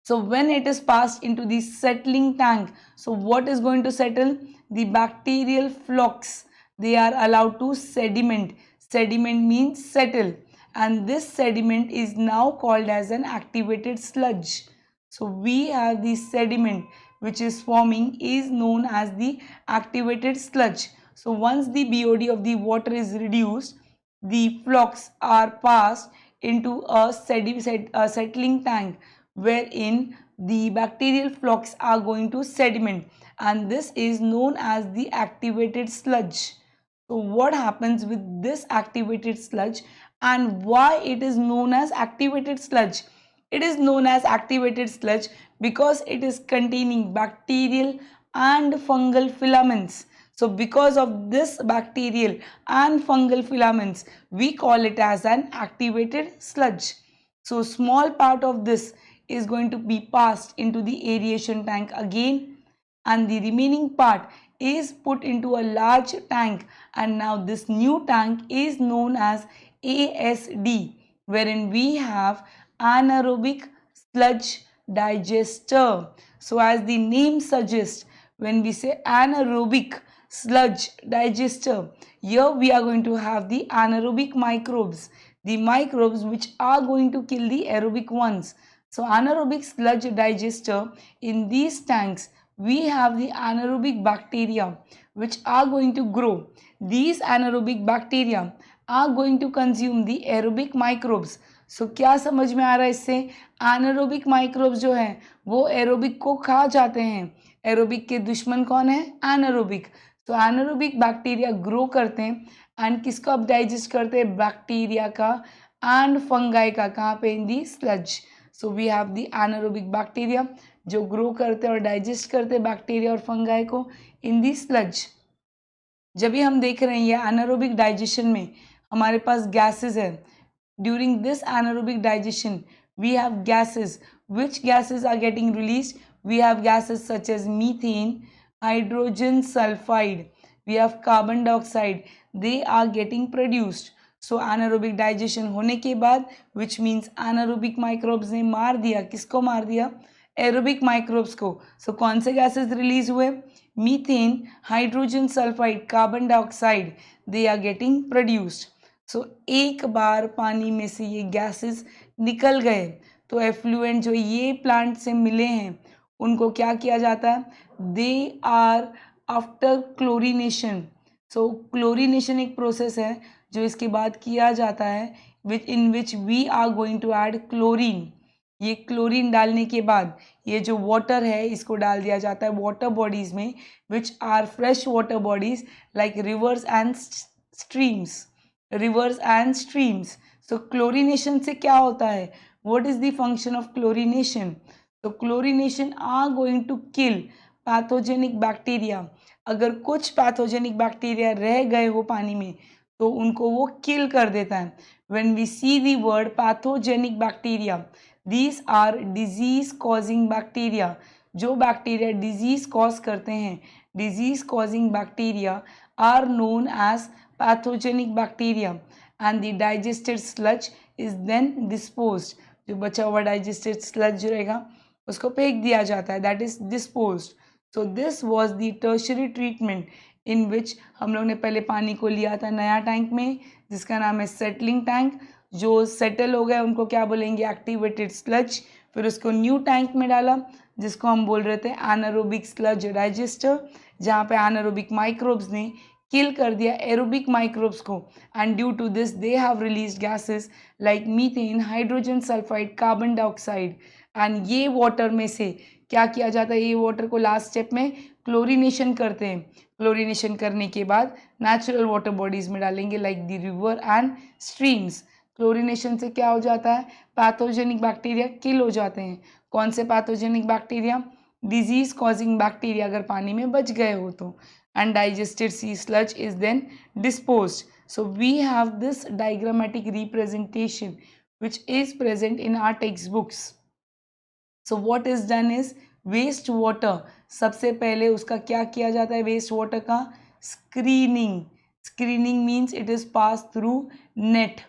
[SPEAKER 1] So when it is passed into the settling tank, so what is going to settle? The bacterial flocks. They are allowed to sediment. Sediment means settle. And this sediment is now called as an activated sludge. So we have the sediment which is forming is known as the activated sludge. So once the BOD of the water is reduced, the flocks are passed into a settling tank, wherein the bacterial flocks are going to sediment, and this is known as the activated sludge. So what happens with this activated sludge, and why it is known as activated sludge? It is known as activated sludge because it is containing bacterial and fungal filaments. So because of this bacterial and fungal filaments, we call it as an activated sludge. So small part of this is going to be passed into the aeration tank again, and the remaining part is put into a large tank, and now this new tank is known as ASD. wherein we have anaerobic sludge digester. So as the name suggests, when we say anaerobic sludge digester, here we are going to have the anaerobic microbes, the microbes which are going to kill the aerobic ones. So anaerobic sludge digester, in these tanks we have the anaerobic bacteria which are going to grow. These anaerobic bacteria are going to consume the aerobic microbes. So क्या समझ में आ रहा है इससे? anaerobic microbes जो हैं वो aerobic को खा जाते हैं. aerobic के दुश्मन कौन है? anaerobic. तो anaerobic बैक्टीरिया ग्रो करते हैं एंड किसको अब डाइजेस्ट करते हैं? बैक्टीरिया का एंड फंगाई का. कहाँ पे? In the sludge. So we have the anaerobic bacteria जो ग्रो करते हैं और डाइजेस्ट करते हैं बैक्टीरिया और फंगाई को इन दी स्लज. जब भी हम देख रहे हैं ये anaerobic डाइजेशन में हमारे पास गैसेस है. During this anaerobic digestion we have gases. Which gases are getting released? We have gases such as methane, hydrogen sulfide, we have carbon dioxide. They are getting produced. So anaerobic digestion होने के बाद which means anaerobic microbes ने मार दिया. किसको मार दिया? Aerobic microbes को. सो कौन से गैसेस रिलीज हुए? Methane, hydrogen sulphide, carbon dioxide. They are getting produced. So एक बार पानी में से ये गैसेस निकल गए तो एफ्लुएंट जो ये प्लांट से मिले हैं उनको क्या किया जाता है? They are after chlorination. So chlorination एक प्रोसेस है जो इसके बाद किया जाता है in which we are going to add chlorine. ये क्लोरीन डालने के बाद ये जो वाटर है इसको डाल दिया जाता है वाटर बॉडीज़ में which are fresh water bodies like rivers and streams. Rivers and streams. So chlorination से क्या होता है? What is the function of chlorination? तो chlorination are going to kill pathogenic bacteria. अगर कुछ पैथोजेनिक बैक्टीरिया रह गए हो पानी में तो उनको वो किल कर देता है. When we see the word pathogenic bacteria, these are disease causing bacteria. जो बैक्टीरिया डिजीज कॉज करते हैं, disease causing bacteria are known as pathogenic bacteria and the digested sludge is then disposed. जो बचा हुआ डाइजेस्टेड स्लज जो रहेगा उसको फेंक दिया जाता है, that is disposed. So this was the tertiary treatment in which हम लोग ने पहले पानी को लिया था नया टैंक में जिसका नाम है सेटलिंग टैंक. जो सेटल हो गए उनको क्या बोलेंगे? Activated sludge. फिर उसको न्यू टैंक में डाला जिसको हम बोल रहे थे एनारोबिक स्लज डाइजेस्टर, जहाँ पे एनारोबिक माइक्रोब्स ने किल कर दिया एरोबिक माइक्रोब्स को and due to this they have release gases like methane, hydrogen sulphide, carbon dioxide. And ये वाटर में से क्या किया जाता है? ये वाटर को लास्ट स्टेप में क्लोरीनेशन करते हैं. क्लोरीनेशन करने के बाद नेचुरल वाटर बॉडीज़ में डालेंगे like the river and streams. Chlorination से क्या हो जाता है? पैथोजेनिक बैक्टीरिया किल हो जाते हैं. कौन से pathogenic bacteria? Disease causing bacteria अगर पानी में बच गए हो तो. And digested see sludge is then disposed. So we have this diagrammatic representation which is present in our textbooks. So what is done is waste water, सबसे पहले उसका क्या किया जाता है? वेस्ट वाटर का screening. Screening means it is pass through net.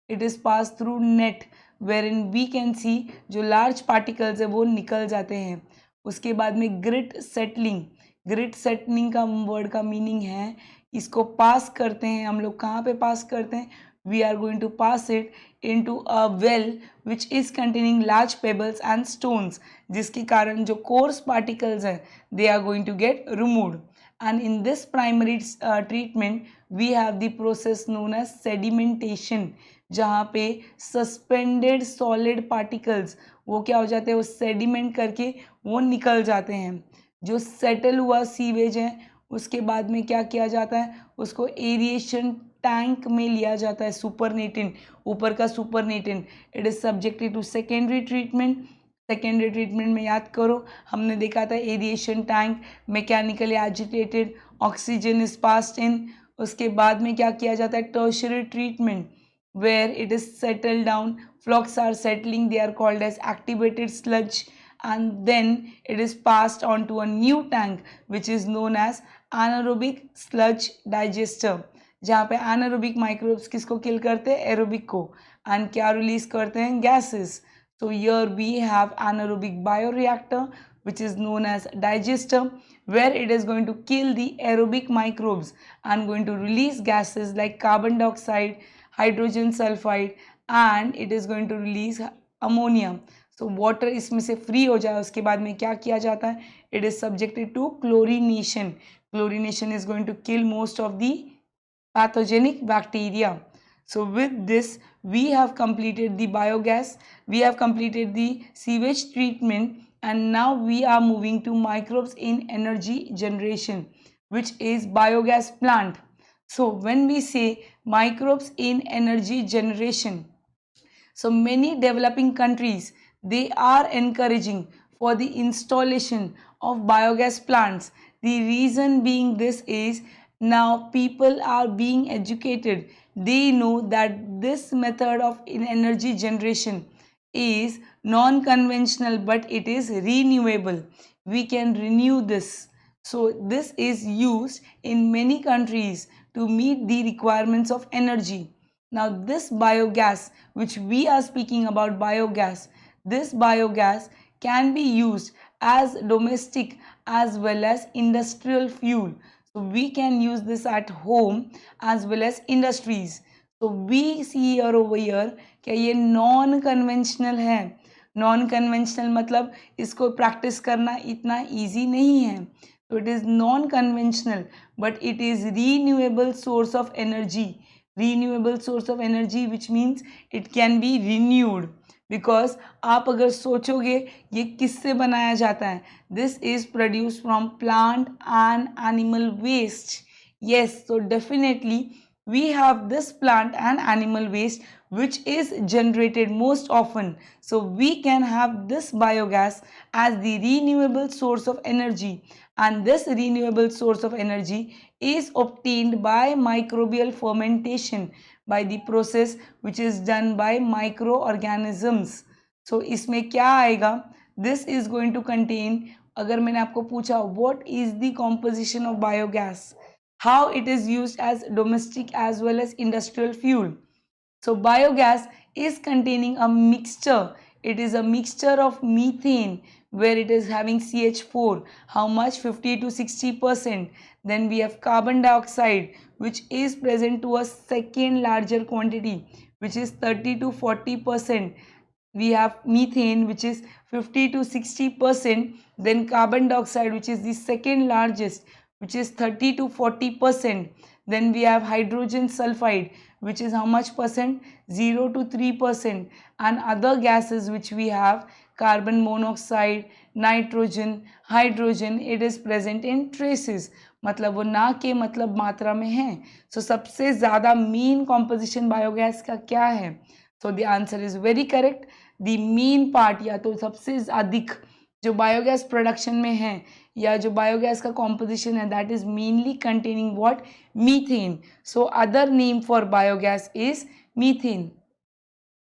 [SPEAKER 1] It is pass through net wherein we can see जो large particles है वो निकल जाते हैं. उसके बाद में ग्रिट सेटलिंग. ग्रिट सेटलिंग का वर्ड का मीनिंग है इसको पास करते हैं हम लोग. कहाँ पे पास करते हैं? we are going to pass it into a well which is containing large pebbles and stones, जिसके कारण जो coarse particles हैं they are going to get removed. And in this primary treatment we have the process known as sedimentation, जहाँ पे suspended solid particles वो क्या हो जाते हैं? वो sediment करके वो निकल जाते हैं. जो settle हुआ सीवेज है उसके बाद में क्या किया जाता है? उसको एरिएशन टैंक में लिया जाता है. सुपरनेटेंट, ऊपर का supernatant, it is subjected to secondary treatment. Secondary treatment में याद करो हमने देखा था aeration tank mechanically agitated, oxygen is passed in. उसके बाद में क्या किया जाता है? Tertiary treatment where it is settle down, flocs are settling, they are called as activated sludge and then it is passed on to a new tank which is known as anaerobic sludge digester, जहाँ पे anaerobic microbes किसको किल करते हैं? Aerobic को. And क्या release करते हैं? Gases. So here we have anaerobic bioreactor which is known as digester, where it is going to kill the aerobic microbes and going to release gases like carbon dioxide, hydrogen sulfide, and it is going to release ammonia. So water इसमें से free हो जाए उसके बाद में क्या किया जाता है? It is subjected to chlorination. Chlorination is going to kill most of the pathogenic bacteria. So with this we have completed the biogas, we have completed the sewage treatment, and now we are moving to microbes in energy generation, which is biogas plant. So when we say microbes in energy generation, so many developing countries, they are encouraging for the installation of biogas plants. The reason being this is now people are being educated. They know that this method of energy generation is non-conventional, but it is renewable. We can renew this. So this is used in many countries to meet the requirements of energy. Now this biogas which we are speaking about, biogas, this biogas can be used as domestic as well as industrial fuel. So we can use this at home as well as industries. So we see here over here कि ये non conventional है. Non conventional मतलब इसको practice करना इतना easy नहीं है. तो it is non conventional but it is renewable source of energy. renewable source of energy which means it can be renewed. because आप अगर सोचोगे ये किससे बनाया जाता है, this is produced from plant and animal waste. Yes, so definitely we have this plant and animal waste which is generated most often. So we can have this biogas as the renewable source of energy, and this renewable source of energy is obtained by microbial fermentation, by the process which is done by microorganisms. So इसमें क्या आएगा? This is going to contain, अगर मैंने आपको पूछा what is the composition of biogas, how it is used as domestic as well as industrial fuel. So biogas is containing a mixture. It is a mixture of methane where it is having CH4. How much? 50 to 60%. Then we have carbon dioxide which is present to a second larger quantity which is 30 to 40%. We have methane which is 50 to 60%. Then carbon dioxide which is the second largest which is 30 to 40%. Then we have hydrogen sulfide which is how much percent? 0 to 3%. And other gases which we have, carbon monoxide, nitrogen, hydrogen, it is present in traces. मतलब वो ना के मतलब मात्रा में है. So सबसे ज़्यादा मेन कॉम्पोजिशन बायोगैस का क्या है? So the answer is very correct. The main part या तो सबसे अधिक जो बायोगैस प्रोडक्शन में है या जो बायोगैस का कॉम्पोजिशन है, that is mainly containing what? Methane. So other name for biogas is methane.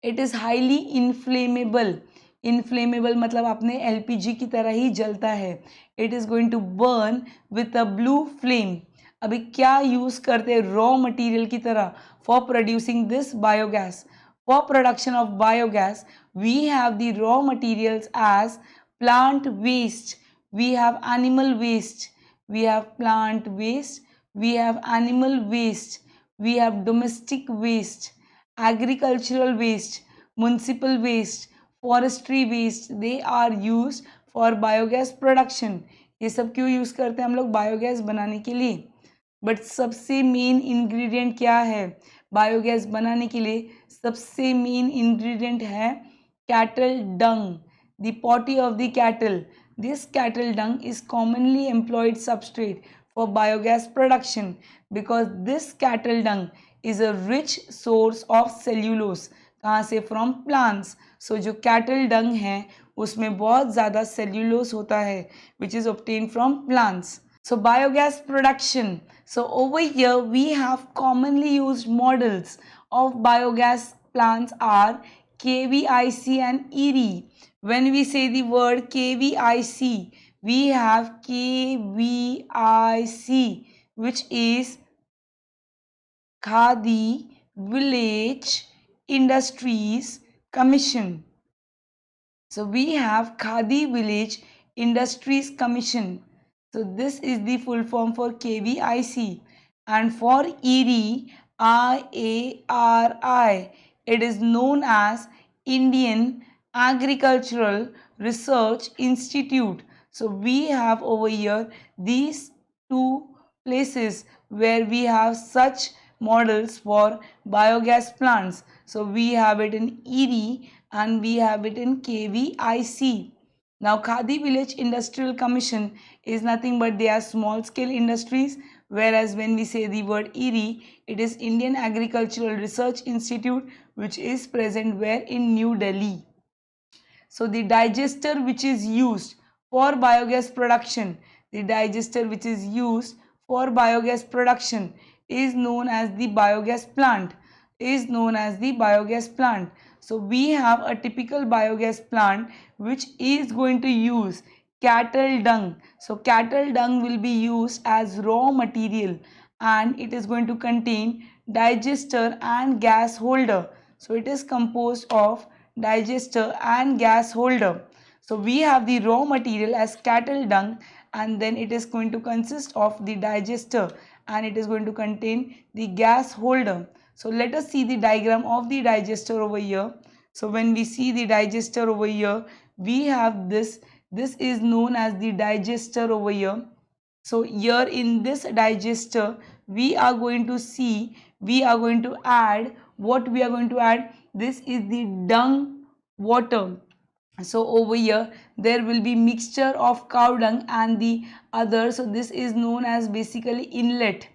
[SPEAKER 1] It is highly inflammable. Inflammable मतलब अपने एलपीजी की तरह ही जलता है. It is going to burn with a blue flame. अभी क्या यूज़ करते हैं रॉ मटेरियल की तरह for producing this biogas? For production of biogas, we have the raw materials as plant waste, we have animal waste, we have plant waste, we have animal waste, we have domestic waste, agricultural waste, municipal waste, forestry waste. They are used for biogas production. ये सब क्यों use करते हैं हम लोग? Biogas बनाने के लिए. बट सबसे मेन इंग्रेडिएंट क्या है बायोगैस बनाने के लिए? सबसे मेन इंग्रेडिएंट है cattle Dang, the potty of the cattle. This cattle Dang is commonly employed substrate for biogas production because this cattle Dang is a rich source of cellulose. कहाँ से? From plants. सो जो cattle डंग है उसमें बहुत ज़्यादा cellulose होता है which is obtain from plants. So biogas production. So over here we have commonly used models of biogas plants are KVIC and ERI. When we say the word KVIC, we have KVIC which is Khadi Village Industries Commission. So we have Khadi Village Industries Commission. So this is the full form for KVIC. And for ERI, IARI, it is known as Indian Agricultural Research Institute. So we have over here these two places where we have such models for biogas plants. So we have it in ERI and we have it in KVIC. Now Khadi Village Industrial Commission is nothing but they are small scale industries, whereas when we say the word ERI, it is Indian Agricultural Research Institute, which is present where in New Delhi. So the digester which is used for biogas production, the digester which is used for biogas production is known as the biogas plant, is known as the biogas plant. So we have a typical biogas plant which is going to use cattle dung. So cattle dung will be used as raw material and it is going to contain digester and gas holder. So it is composed of digester and gas holder. So we have the raw material as cattle dung and then it is going to consist of the digester and it is going to contain the gas holder. So let us see the diagram of the digester over here. So when we see the digester over here, we have this is known as the digester over here. So here in this digester, we are going to see, we are going to add, what we are going to add, this is the dung water. So over here there will be mixture of cow dung and the other. So this is known as basically inlet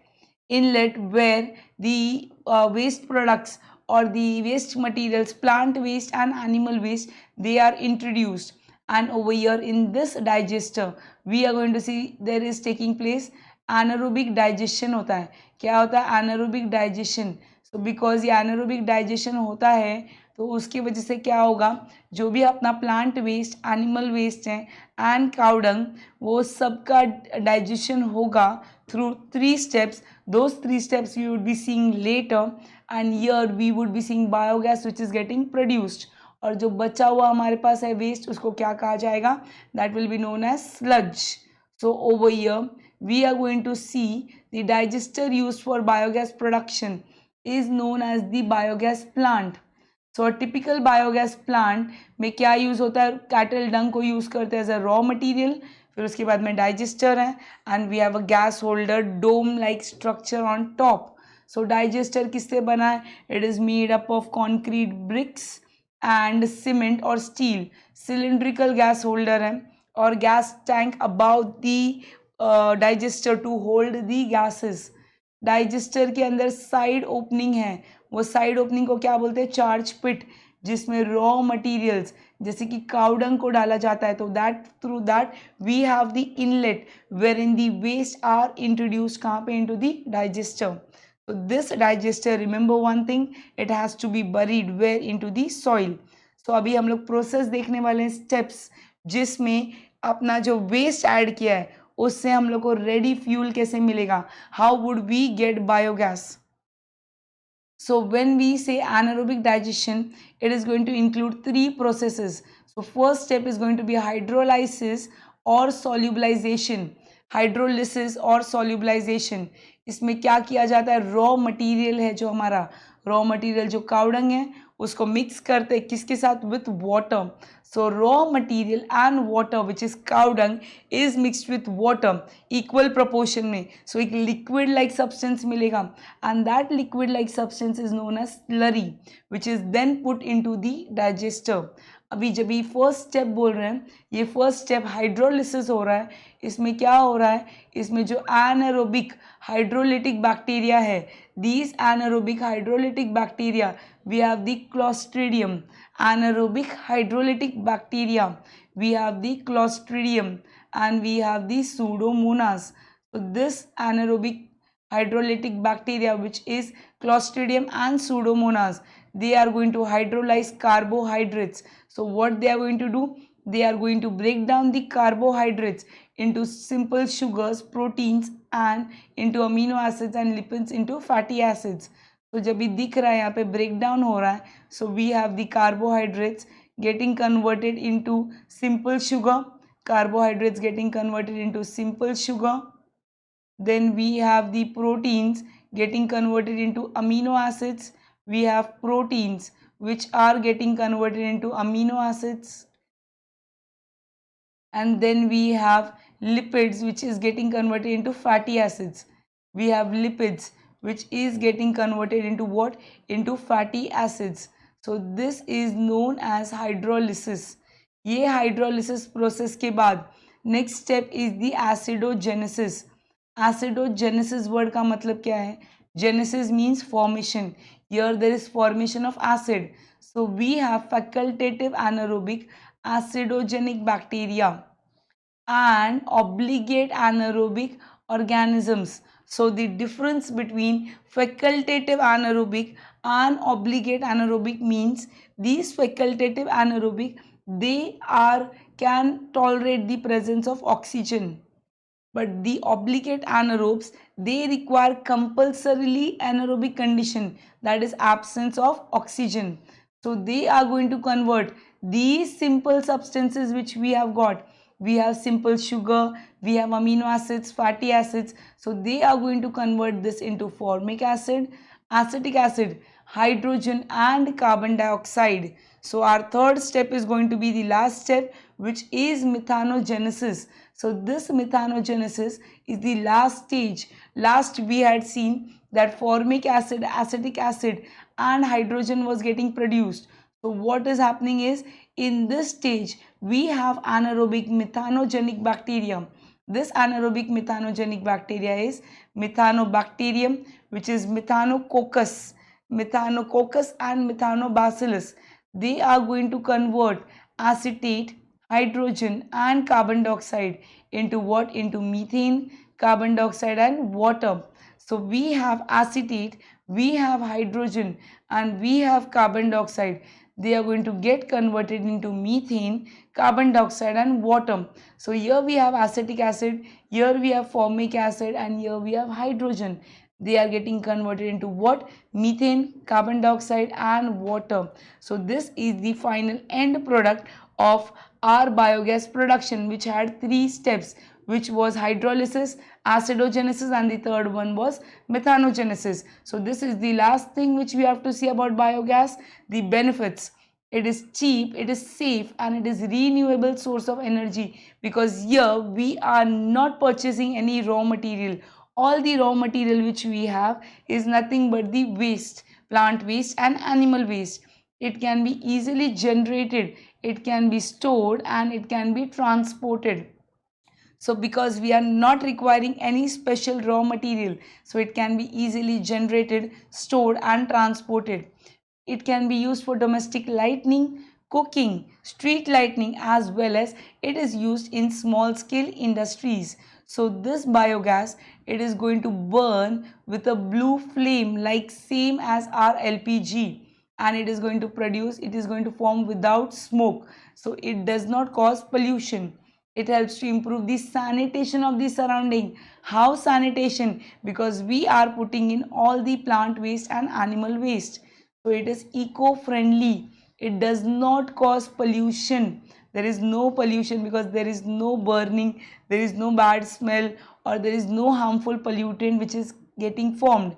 [SPEAKER 1] where the waste products or the waste materials, plant waste and animal waste, they are introduced. And over here in this digester we are going to see there is taking place anaerobic digestion होता है. क्या होता है? anaerobic digestion. So because ये anaerobic digestion होता है तो उसकी वजह से क्या होगा, जो भी अपना प्लांट वेस्ट, एनिमल वेस्ट है एंड काउडंग, वो सबका डाइजेशन होगा through 3 steps. Those 3 steps we would be seeing later and here we would be seeing biogas which is getting produced. और जो बचा हुआ हमारे पास है वेस्ट, उसको क्या कहा जाएगा? That will be known as sludge. So over here we are going to see the digester used for biogas production is known as the biogas plant. So a typical biogas plant में क्या use होता है? Cattle डंग को use करते हैं as a raw material. फिर उसके बाद में डाइजेस्टर है and we have a gas holder dome like structure on top. So digester किससे बना है? It is made up of concrete bricks and cement और स्टील. सिलिंड्रिकल गैस होल्डर है और gas tank about the digester to hold the gases. Digester के अंदर side opening है, वो साइड ओपनिंग को क्या बोलते हैं? चार्ज पिट, जिसमें रॉ मटेरियल्स जैसे कि काउडंग को डाला जाता है. तो that through that we have the inlet wherein the waste are introduced. कहाँ पे? Into the digester. So this digester, remember one thing, it has to be buried where? Into the soil. So अभी हम लोग process देखने वाले हैं, steps, जिसमें अपना जो वेस्ट ऐड किया है उससे हम लोग को रेडी फ्यूल कैसे मिलेगा. How would we get biogas? So when we say anaerobic digestion, it is going to include 3 processes. So first step is going to be hydrolysis or solubilization. Hydrolysis और सॉल्युबलाइजेशन, इसमें क्या किया जाता है? रॉ मटेरियल है जो हमारा रॉ मटेरियल जो काउडंग है उसको मिक्स करते हैं किसके साथ? With water. So raw material and water which is cowdung is mixed with water equal proportion में. सो एक लिक्विड लाइक सब्सटेंस मिलेगा and that liquid like substance is known as slurry which is then put into the digester. अभी जब ये first step बोल रहे हैं, ये फर्स्ट स्टेप हाइड्रोलिसिस हो रहा है. इसमें क्या हो रहा है? इसमें जो एनारोबिक हाइड्रोलिटिक बैक्टीरिया है, these anaerobic hydrolytic bacteria, we have the Clostridium. Anaerobic hydrolytic bacteria, we have the Clostridium and we have the pseudomonas. So this anaerobic hydrolytic bacteria which is clostridium and pseudomonas, they are going to hydrolyze carbohydrates. So what they are going to do? They are going to break down the carbohydrates into simple sugars, proteins and into amino acids and lipids into fatty acids. तो जब ये दिख रहा है यहाँ पे break down हो रहा है, so we have the carbohydrates getting converted into simple sugar, carbohydrates getting converted into simple sugar. Then we have the proteins getting converted into amino acids. We have proteins which are getting converted into amino acids. And then we have lipids which is getting converted into fatty acids. We have lipids which is getting converted into what? Into fatty acids. So this is known as hydrolysis. ये hydrolysis process के बाद next step is the acidogenesis. Acidogenesis word का मतलब क्या है? Genesis means formation. Here there is formation of acid. So we have facultative anaerobic acidogenic bacteria and obligate anaerobic organisms. So the difference between facultative anaerobic and obligate anaerobic means these facultative anaerobic, they are can tolerate the presence of oxygen, but the obligate anaerobes, they require compulsorily anaerobic condition, that is absence of oxygen. So they are going to convert these simple substances which we have got. We have simple sugar, we have amino acids, fatty acids. So they are going to convert this into formic acid, acetic acid, hydrogen and carbon dioxide. So our third step is going to be the last step, which is methanogenesis. So this methanogenesis is the last stage. Last we had seen that formic acid, acetic acid and hydrogen was getting produced. So what is happening is, in this stage we have anaerobic methanogenic bacteria. This anaerobic methanogenic bacteria is methanobacterium, which is methanococcus and methanobacillus. They are going to convert acetate, hydrogen and carbon dioxide into what? Into methane, carbon dioxide and water. So we have acetate, we have hydrogen and we have carbon dioxide. They are going to get converted into methane, carbon dioxide and water. So here we have acetic acid, here we have formic acid and here we have hydrogen. They are getting converted into what? Methane, carbon dioxide and water. So this is the final end product of our biogas production, which had 3 steps, which was hydrolysis, acidogenesis and the third one was methanogenesis. So this is the last thing which we have to see about biogas, the benefits. It is cheap, it is safe and it is renewable source of energy, because here we are not purchasing any raw material. All the raw material which we have is nothing but the waste, plant waste and animal waste. It can be easily generated, it can be stored and it can be transported. So because we are not requiring any special raw material, so it can be easily generated, stored and transported. It can be used for domestic lighting, cooking, street lighting, as well as it is used in small scale industries. So this biogas, it is going to burn with a blue flame like same as our LPG, and it is going to produce, it is going to form without smoke. So it does not cause pollution. It helps to improve the sanitation of the surrounding. How sanitation? Because we are putting in all the plant waste and animal waste. So it is eco-friendly. It does not cause pollution. There is no pollution because there is no burning, there is no bad smell or there is no harmful pollutant which is getting formed,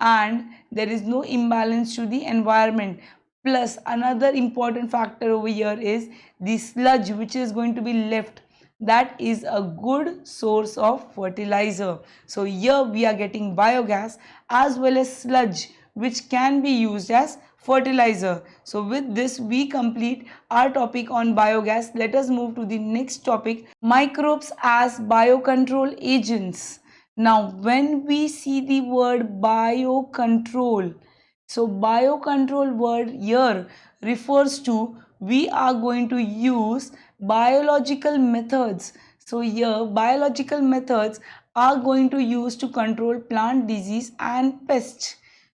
[SPEAKER 1] and there is no imbalance to the environment. Plus another important factor over here is the sludge which is going to be left. That is a good source of fertilizer. So here we are getting biogas as well as sludge which can be used as fertilizer. So with this we complete our topic on biogas. Let us move to the next topic, microbes as biocontrol agents. Now when we see the word biocontrol, so biocontrol word here refers to, we are going to use biological methods. So here biological methods are going to use to control plant disease and pests.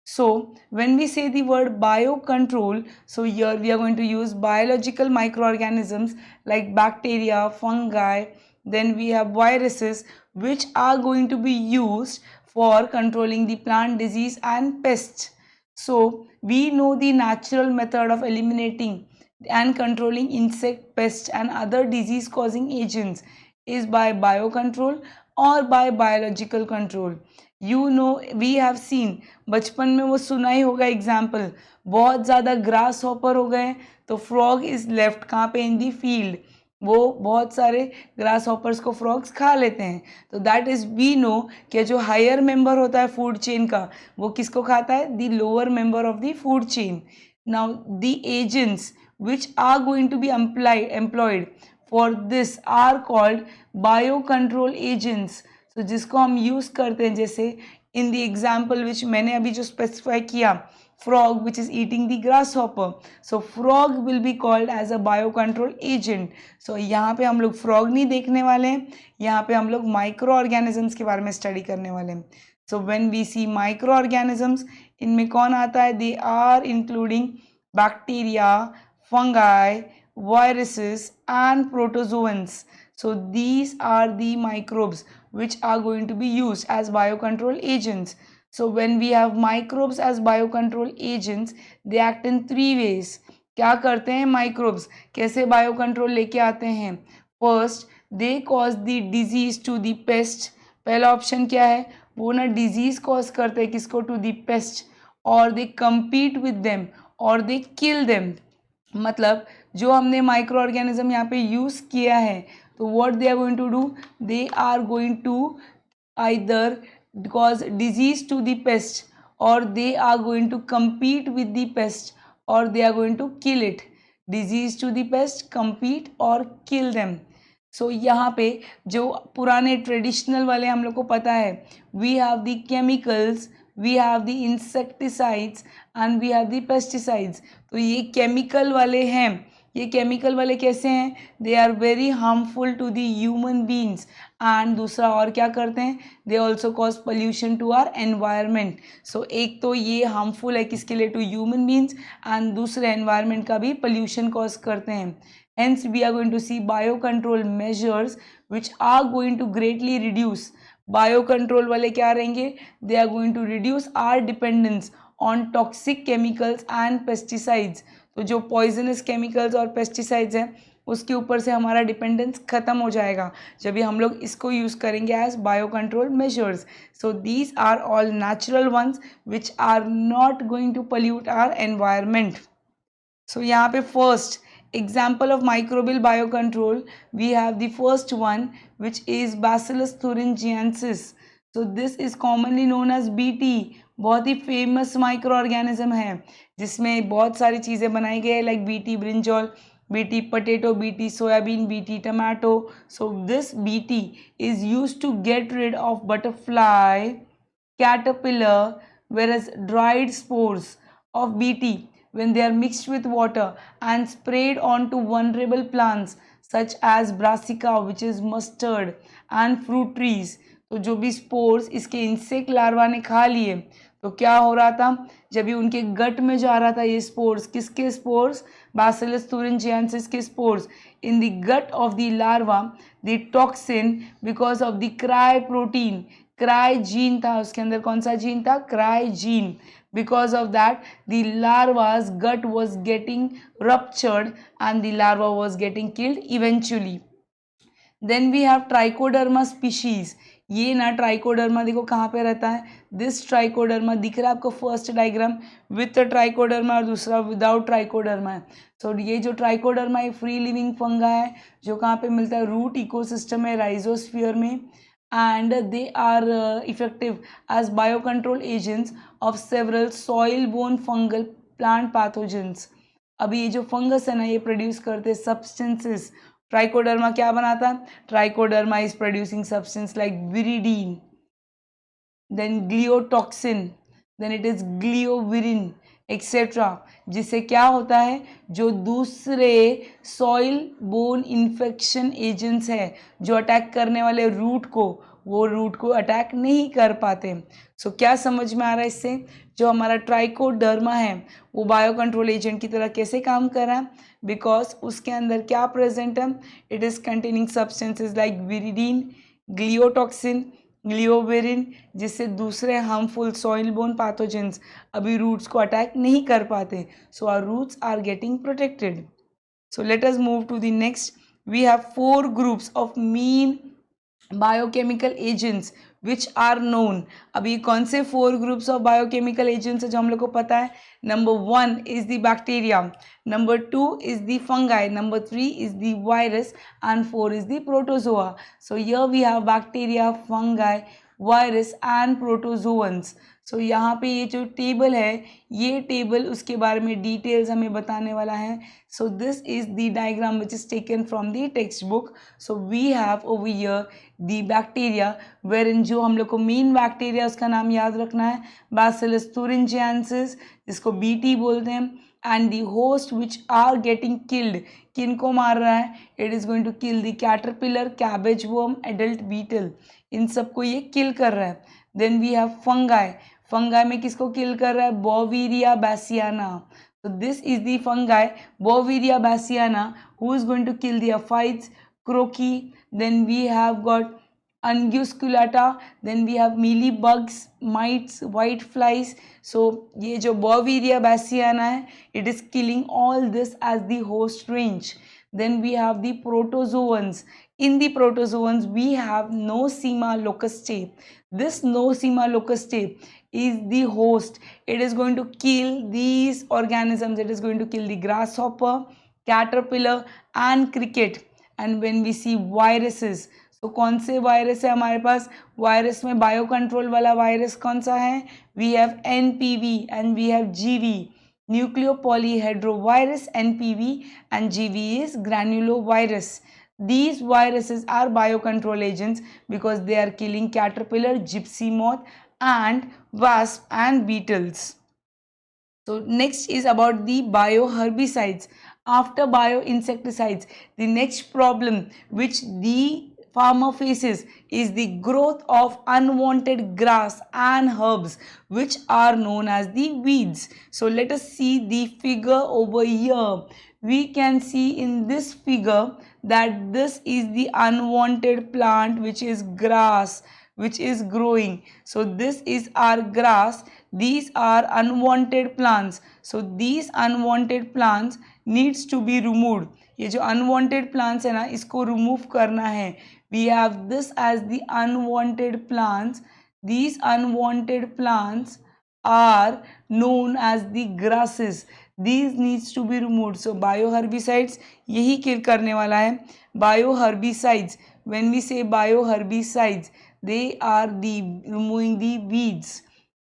[SPEAKER 1] So when we say the word biocontrol, so here we are going to use biological microorganisms like bacteria, fungi, then we have viruses which are going to be used for controlling the plant disease and pests. So we know the natural method of eliminating and controlling insect, pests and other disease causing agents is by biocontrol or by biological control. We have seen, बचपन में वो सुना ही होगा example, बहुत ज़्यादा grass hopper हो गए तो फ्रॉग इज लेफ्ट कहाँ पे, इन दी फील्ड, वो बहुत सारे ग्रास हॉपर्स को फ्रॉग्स खा लेते हैं. तो दैट इज वी नो कि जो हायर मेंबर होता है फूड चेन का वो किसको खाता है, the lower member of the food chain. Now the agents which are going to be employed for this are called biocontrol agents. so जिसको हम यूज़ करते हैं, जैसे in the example which मैंने अभी जो specify किया, frog which is eating the grasshopper, so frog will be called as a biocontrol agent. so यहाँ पे हम लोग frog नहीं देखने वाले हैं, यहाँ पे हम लोग microorganisms के बारे में study करने वाले हैं. so when we see microorganisms, इनमें कौन आता है, they are including bacteria, fungi, viruses and protozoans. So these are the microbes which are going to be used as biocontrol agents. So when we have microbes as biocontrol agents, they act in three ways. क्या करते हैं microbes, कैसे biocontrol लेके आते हैं? First, they cause the disease to the pest. पहला option क्या है, वो ना disease cause करते हैं किसको, to the pest, or they compete with them or they kill them. मतलब जो हमने माइक्रो ऑर्गेनिज्म यहाँ पे यूज़ किया है, तो what they are going to do, they are going to either cause disease to the pest और they are going to compete with the pest और they are going to kill it. Disease to the pest, compete और kill them. So यहाँ पे जो पुराने traditional वाले हम लोग को पता है, we have the chemicals, we have the insecticides and we have the pesticides. तो ये केमिकल वाले हैं, ये केमिकल वाले कैसे हैं, they are very harmful to the human beings. And दूसरा और क्या करते हैं, they also cause pollution to our environment. So एक तो ये हार्मफुल है किसके लिए, टू ह्यूमन बींग्स, एंड दूसरे एनवायरनमेंट का भी पोल्यूशन कॉज करते हैं. Hence, we are going to see biocontrol measures which are going to greatly reduce. Biocontrol वाले क्या रहेंगे, they are going to reduce our dependence on toxic chemicals and pesticides. तो जो poisonous chemicals और pesticides हैं उसके ऊपर से हमारा डिपेंडेंस ख़त्म हो जाएगा जब भी हम लोग इसको यूज़ करेंगे as biocontrol measures. So these are all natural ones which are not going to pollute our environment. So यहाँ पे first example of microbial biocontrol, we have the first one which is Bacillus thuringiensis. so this is commonly known as BT. बहुत ही famous micro organism है जिसमें बहुत सारी चीज़ें बनाई गई है, like BT brinjal, BT potato, BT soybean, BT tomato. so this BT is used to get rid of butterfly, caterpillar, whereas dried spores of BT, when they are mixed with water and sprayed onto vulnerable plants such as brassica, which is mustard, and fruit trees. तो जो भी spores इसके insect larva ने खा लिए तो क्या हो रहा था, जब भी उनके गट में जा रहा था ये स्पोर्स, किसके स्पोर्स, बैसिलस thuringiensis के spores, in the gut of the larva the toxin because of the cry protein, cry gene था उसके अंदर, कौन सा जीन था, cry gene. Because of that, the larva's gut was getting ruptured and the larva was getting killed eventually. Then we have Trichoderma species. ये ना trichoderma देखो कहाँ पे रहता है, दिस ट्राइकोडर्मा दिख रहा है आपको फर्स्ट डायग्राम विथ ट्राइकोडर्मा और दूसरा विदाउट ट्राइकोडर्मा है. सो ये जो ट्राइकोडर्मा ये फ्री लिविंग फंगा है जो कहाँ पे मिलता है, रूट इकोसिस्टम में, राइजोस्फीयर में, and they are effective as biocontrol agents of several soil-borne fungal plant pathogens. अभी ये जो फंगस है ना ये प्रोड्यूस करते हैं सब्सटेंसेस. ट्राइकोडर्मा क्या बनाता है, Trichoderma is producing substance like viridin, then gliotoxin, then it is gliovirin etcetera, जिससे क्या होता है, जो दूसरे सॉइल बोन इन्फेक्शन एजेंट्स हैं जो अटैक करने वाले रूट को, वो रूट को अटैक नहीं कर पाते. सो क्या समझ में आ रहा है इससे, जो हमारा ट्राइकोडर्मा है वो बायोकंट्रोल एजेंट की तरह कैसे काम कर रहा है, बिकॉज उसके अंदर क्या प्रेजेंट है, it is containing substances like viridin, gliotoxin, gliovirin, जिससे दूसरे हार्मफुल सॉइल बोर्न पैथोजेंस अभी रूट्स को अटैक नहीं कर पाते. So our roots are getting protected. So let us move to the next. We have 4 groups of mean biochemical agents which are known. अभी कौन से 4 groups of biochemical agents है जो हम लोग को पता है? Number 1 is the bacteria, number 2 is the fungi, number 3 is the virus, and 4 is the protozoa. So here we have bacteria, fungi, virus and protozoans. सो यहाँ पे ये जो टेबल है, ये टेबल उसके बारे में डिटेल्स हमें बताने वाला है. So this is the diagram which is taken from the text book. So we have over here the bacteria, where in जो हम लोग को मेन बैक्टीरिया उसका नाम याद रखना है, बैसिलस thuringiensis, जिसको बीटी बोलते हैं. And the host which are getting killed, किनको मार रहा है? It is going to kill the caterpillar, cabbage worm, adult beetle, इन सबको ये किल कर रहा है. Then we have fungi. Fungi में किसको किल कर रहा है? बोविरिया बैसियाना. So this is the fungi, Boviria bassiana, who is going to kill the aphids, croci. Then we have got Angusculata. Then we have mealybugs, mites, white flies. So ये जो Boviria bassiana है, it is killing all this as the host range. Then we have the protozoans. In the protozoans, we have Nosema locustae. This Nosema locustae is the host. It is going to kill these organisms. It is going to kill the grasshopper, caterpillar and cricket. And when we see viruses, तो कौन से virus है हमारे पास? Virus में biocontrol वाला virus कौन सा है? We have NPV and we have GV, nucleopolyhedrovirus, NPV, and GV is granulovirus. These viruses are biocontrol agents because they are killing caterpillar, gypsy moth and wasp and beetles. So next is about the bioherbicides. After bioinsecticides, the next problem which the farmer faces is the growth of unwanted grass and herbs which are known as the weeds. So let us see the figure over here. We can see in this figure that this is the unwanted plant which is grass, which is growing. So this is our grass. These are unwanted plants. So these unwanted plants needs to be removed. ये जो unwanted plants है ना, इसको remove करना है. We have this as the unwanted plants. These unwanted plants are known as the grasses. These needs to be removed. So bioherbicides यही kill करने वाला है. Bioherbicides, when we say bioherbicides, they are the removing the weeds.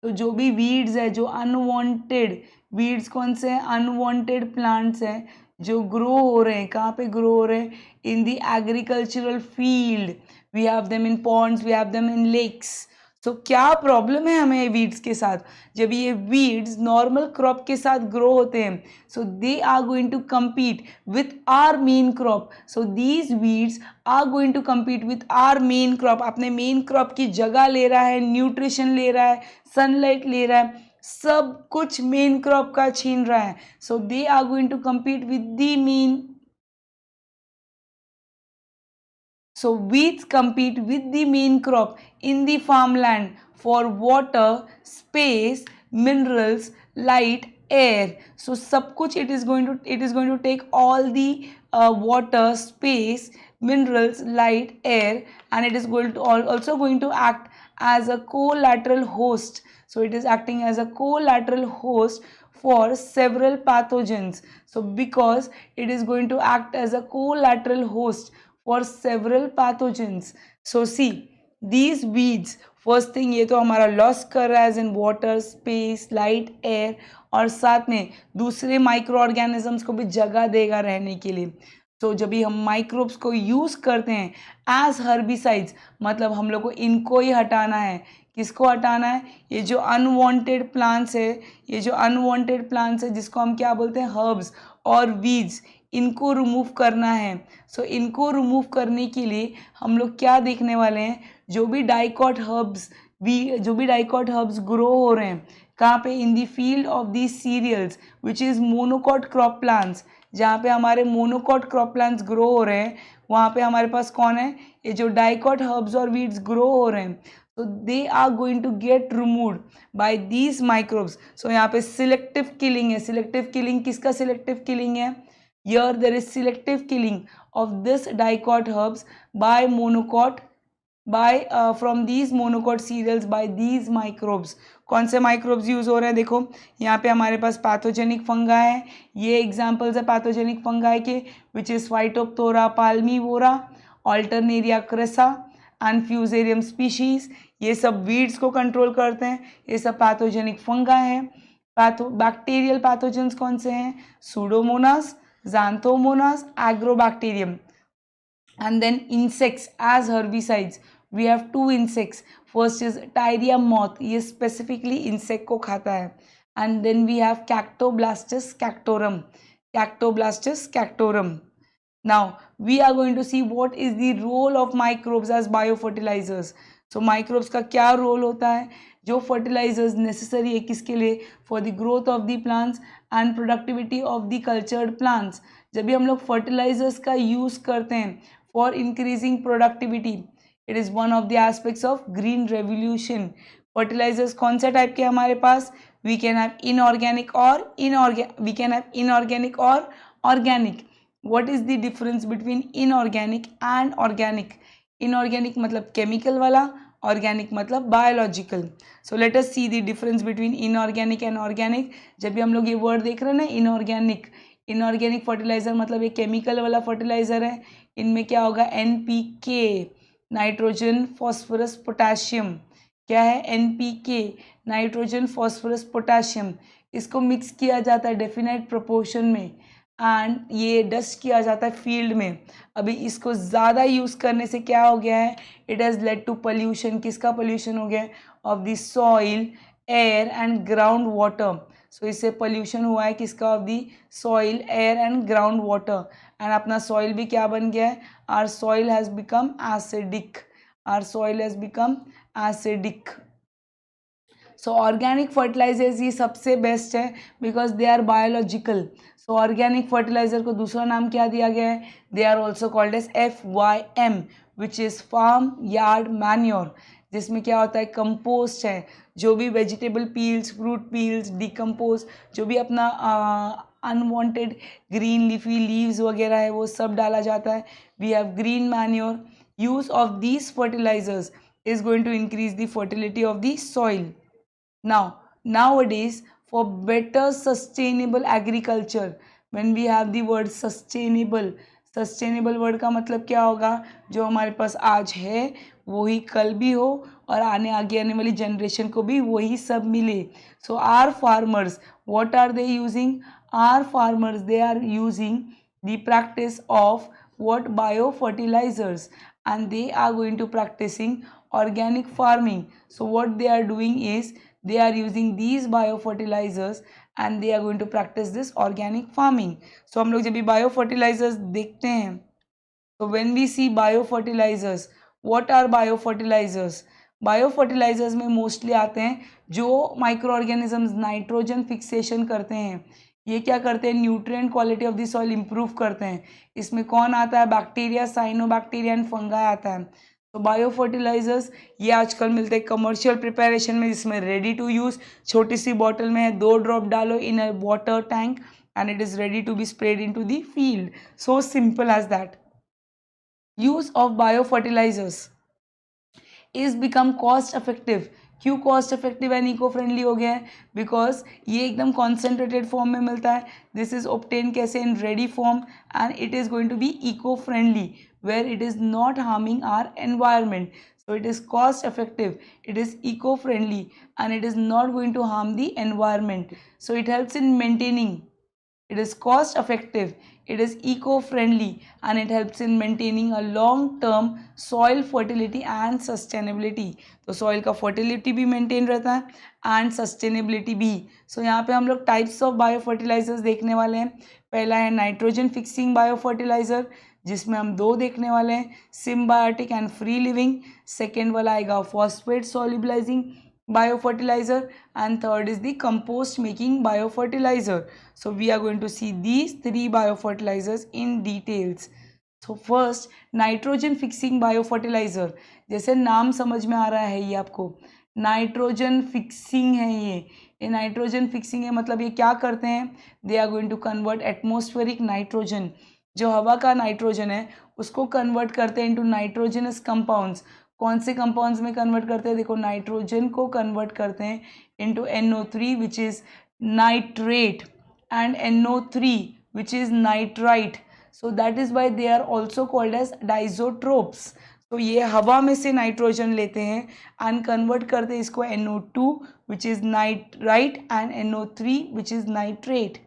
[SPEAKER 1] तो जो भी weeds है, जो unwanted weeds कौन से हैं? unwanted plants हैं जो grow हो रहे हैं. कहाँ पे grow हो रहे हैं? in the agricultural field. We have them in ponds, we have them in lakes. तो क्या प्रॉब्लम है हमें वीड्स के साथ? जब ये वीड्स नॉर्मल क्रॉप के साथ ग्रो होते हैं, so they are going to compete with our main crop. So these weeds are going to compete with our main crop. अपने मेन क्रॉप की जगह ले रहा है, न्यूट्रिशन ले रहा है, सनलाइट ले रहा है, सब कुछ मेन क्रॉप का छीन रहा है. So they are going to compete with the main. So weeds compete with the main crop in the farmland for water, space, minerals, light, air. So सब कुछ it is going to take all the water, space, minerals, light, air, and it is going to also going to act as a collateral host. So it is acting as a collateral host for several pathogens. So because it is going to act as a collateral host for several pathogens. So see, these weeds, first thing ये तो हमारा loss कर रहा है as in water, space, light, air, और साथ में दूसरे माइक्रो ऑर्गेनिजम्स को भी जगह देगा रहने के लिए. तो जब भी हम माइक्रोब्स को यूज़ करते हैं एज हर्बिसाइड्स, मतलब हम लोग को इनको ही हटाना है. किसको हटाना है? ये जो अनवांटेड प्लांट्स है, ये जो अनवांटेड प्लांट्स है जिसको हम क्या बोलते हैं? हर्ब्स और वीड्स, इनको रिमूव करना है. सो इनको रिमूव करने के लिए हम लोग क्या देखने वाले हैं? जो भी डाइकॉट हर्ब्स ग्रो हो रहे हैं कहाँ पे? In the field of the cereals which is monocot crop plants. जहाँ पे हमारे मोनोकॉट क्रॉप प्लांट्स ग्रो हो रहे हैं, वहाँ पे हमारे पास कौन है? ये जो डाइकॉट हर्ब्स और वीड्स ग्रो हो रहे हैं. so they are going to get removed by these microbes. So यहाँ पे selective killing है. Selective killing किसका selective killing है? Here there is selective killing of this dicot herbs by monocot from these monocot cereals by these microbes. कौन से microbes use हो रहे हैं? देखो यहाँ पे हमारे पास pathogenic fungi है. ये examples है pathogenic fungi के, which is Phytophthora palmivora, Alternaria crassa and Fusarium species. ये सब weeds को control करते हैं. ये सब pathogenic fungi हैं. बैक्टीरियल पैथोजेंस कौन से हैं? Pseudomonas, Xanthomonas, Agrobacterium. And then insects as herbicides, we have two insects. First is Tyria moth, ये specifically insect को खाता है. And then we have Cactoblastus cactorum. Cactoblastus cactorum. Now we are going to see what is the role of microbes as biofertilizers. So microbes का क्या role होता है? जो fertilizers necessary है किसके लिए? For the growth of the plants and productivity of the cultured plants. जब भी हम लोग fertilizers का use करते हैं for increasing productivity, it is one of the aspects of green revolution. Fertilizers कौन से type के हमारे पास? We can have inorganic or organic. What is the difference between inorganic and organic? Inorganic मतलब chemical वाला, organic मतलब biological. So let us see the difference between inorganic and organic. जब भी हम लोग ये word देख रहे हैं ना inorganic fertilizer मतलब ये chemical वाला fertilizer है. इनमें क्या होगा? NPK, nitrogen phosphorus potassium. क्या है? NPK, nitrogen phosphorus potassium. इसको मिक्स किया जाता है डेफिनेट प्रोपोर्शन में एंड ये डस्ट किया जाता है फील्ड में. अभी इसको ज़्यादा यूज़ करने से क्या हो गया है? It has led to pollution. किसका पोल्यूशन हो गया? Of the soil, air and ground water. So इससे पोल्यूशन हुआ है किसका? Of the soil, air and ground water. And अपना सॉइल भी क्या बन गया है? Our soil has become acidic. Our soil has become acidic. So organic fertilisers ये सबसे बेस्ट है because they are biological. So organic fertiliser को दूसरा नाम क्या दिया गया है? They are also called as FYM, which is farmyard manure. जिसमें क्या होता है? कंपोस्ट है. जो भी vegetable peels, fruit peels, decompose, जो भी अपना अनवांटेड ग्रीन लीफी लीव्स वगैरह है वो सब डाला जाता है. We have green manure. Use of these fertilisers is going to increase the fertility of the soil. Now, nowadays, for better sustainable agriculture, when we have the word sustainable word का मतलब क्या होगा? जो हमारे पास आज है वही कल भी हो और आगे आने वाली जनरेशन को भी वही सब मिले. So our farmers, what are they using? Our farmers, they are using the practice of what? Biofertilizers, and they are going to practicing organic farming. So what they are doing is they are using these biofertilizers and they are going to practice this organic farming. So हम लोग जब भी biofertilizers देखते हैं, so when we see biofertilizers, what are biofertilizers? Biofertilizers में mostly आते हैं जो microorganisms नाइट्रोजन फिक्सेशन करते हैं. ये क्या करते हैं? Nutrient quality of the soil improve करते हैं. इसमें कौन आता है? बैक्टीरिया, साइनोबैक्टीरिया एंड फंगाई आता है. तो बायो फर्टिलाइजर्स ये आजकल मिलते हैं कमर्शियल प्रिपरेशन में, जिसमें रेडी टू यूज़ छोटी सी बॉटल में है, 2 ड्रॉप डालो in a water tank and it is ready to be spread in to the field. So simple as that. Use of bio fertilisers is become cost effective. क्यों cost effective and eco friendly हो गया है? Because ये एकदम concentrated form में मिलता है. This is obtain कैसे? In ready form and it is going to be eco friendly where it is not harming our environment. So it is cost effective, it is eco friendly and it is not going to harm the environment. So it helps in maintaining. It is cost effective, it is eco friendly and it helps in maintaining a long term soil fertility and sustainability. तो soil का fertility भी maintain रहता है and sustainability भी. So यहाँ पे हम लोग types of biofertilizers देखने वाले हैं. पहला है नाइट्रोजन फिक्सिंग बायोफर्टिलाइजर जिसमें हम 2 देखने वाले हैं, symbiotic and free living. Second वाला आएगा phosphate solubilising biofertiliser and third is the compost making biofertiliser. So we are going to see these 3 biofertilisers in details. So first nitrogen fixing bio fertiliser, जैसे नाम समझ में आ रहा है ये आपको, नाइट्रोजन फिक्सिंग है ये नाइट्रोजन फिक्सिंग है, मतलब ये क्या करते हैं, they are going to convert atmospheric nitrogen, जो हवा का नाइट्रोजन है उसको कन्वर्ट करते हैं इनटू नाइट्रोजनस कंपाउंड्स। कौन से कंपाउंड्स में कन्वर्ट करते हैं, देखो नाइट्रोजन को कन्वर्ट करते हैं into NO3 which is nitrate and NO3 which is nitrite, so that is why they are also called as डाइजोट्रोप्स। तो ये हवा में से नाइट्रोजन लेते हैं एंड कन्वर्ट करते हैं इसको NO2 which is nitrite and NO3 which is nitrate,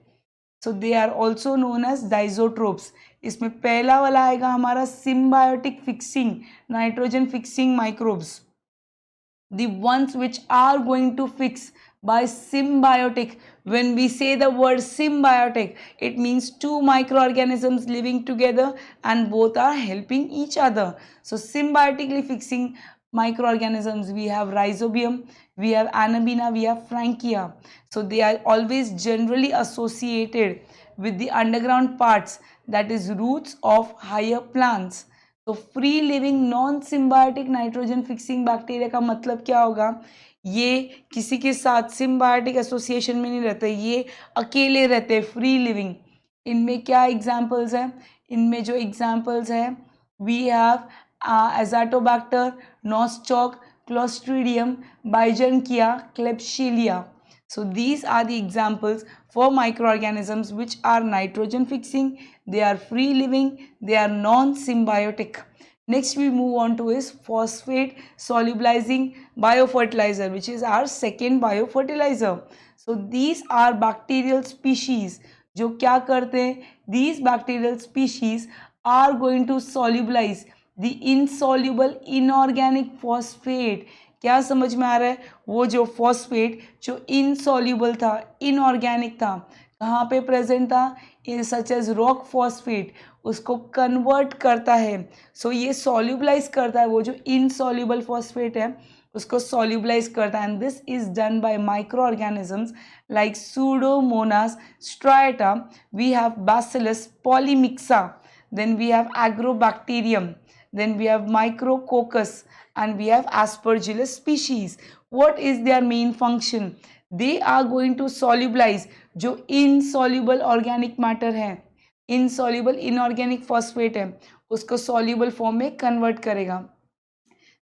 [SPEAKER 1] so they are also known as डाइजोट्रोप्स। इसमें पहला वाला आएगा हमारा symbiotic fixing nitrogen fixing microbes, the ones which are going to fix by symbiotic. When we say the word symbiotic, it means two microorganisms living together and both are helping each other. So symbiotically fixing microorganisms, we have rhizobium, we have anabaena, we have frankia. So they are always generally associated with the underground parts, that is roots of higher plants. तो free living non symbiotic nitrogen fixing bacteria का मतलब क्या होगा, ये किसी के साथ symbiotic association में नहीं रहते, ये अकेले रहते हैं, फ्री लिविंग। इनमें क्या एग्जांपल्स हैं, इनमें जो एग्जांपल्स हैं, we have Azotobacter, Nostoc, Clostridium, Beijerinckia, Klebsiella. So these are the examples for microorganisms which are nitrogen fixing, they are free living, they are non-symbiotic. Next we move on to is phosphate solubilizing biofertilizer, which is our second biofertilizer. So these are bacterial species जो क्या करते हैं, these bacterial species are going to solubilize the insoluble inorganic phosphate. क्या समझ में आ रहा है, वो जो फॉस्फेट जो इनसॉल्यूबल था, इनऑर्गेनिक था, कहाँ पे प्रेजेंट था, सच एज रॉक फॉस्फेट, उसको कन्वर्ट करता है। सो ये सॉल्यूबलाइज करता है, वो जो इनसॉल्यूबल फॉस्फेट है उसको सॉल्यूबलाइज करता है, and this is done by microorganisms like Pseudomonas striata, we have Bacillus polymyxa, then we have Agrobacterium, then we have micrococcus, and we have aspergillus species. What is their main function? They are going to solubilize जो insoluble organic matter है, insoluble inorganic phosphate है, उसको soluble form में convert करेगा.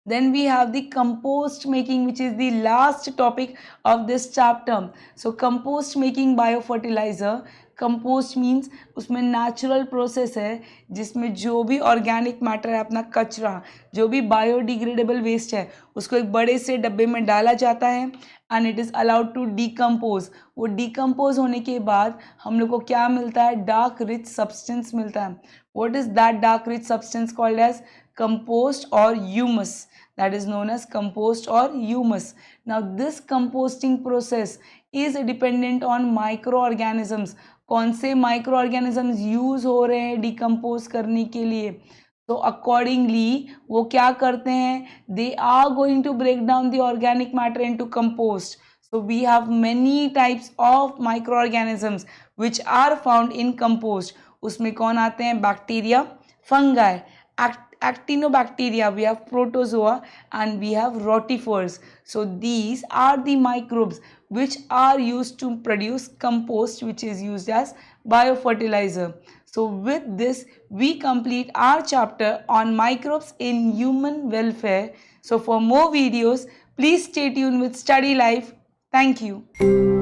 [SPEAKER 1] Then we have the compost making, which is the last topic of this chapter. So compost making biofertilizer, compost means उसमें natural process है जिसमें जो भी ऑर्गेनिक मैटर है, अपना कचरा, जो भी बायोडिग्रेडेबल वेस्ट है, उसको एक बड़े से डब्बे में डाला जाता है and it is allowed to decompose. वो डीकम्पोज होने के बाद हम लोग को क्या मिलता है, डार्क रिच सब्सटेंस मिलता है। What is that dark rich substance called as compost और humus, that is known as compost or humus. Now this composting process is dependent on microorganisms. कौन से microorganisms यूज हो रहे हैं डिकम्पोज करने के लिए, तो अकॉर्डिंगली वो क्या करते हैं, they are going to break down the organic matter into compost. So we have many types of microorganisms which are found in compost. उसमें कौन आते हैं, bacteria, fungi, actinobacteria, we have protozoa, and we have rotifers. So these are the microbes which are used to produce compost, which is used as biofertilizer. So with this we complete our chapter on microbes in human welfare. So for more videos please stay tuned with Study Life. Thank you.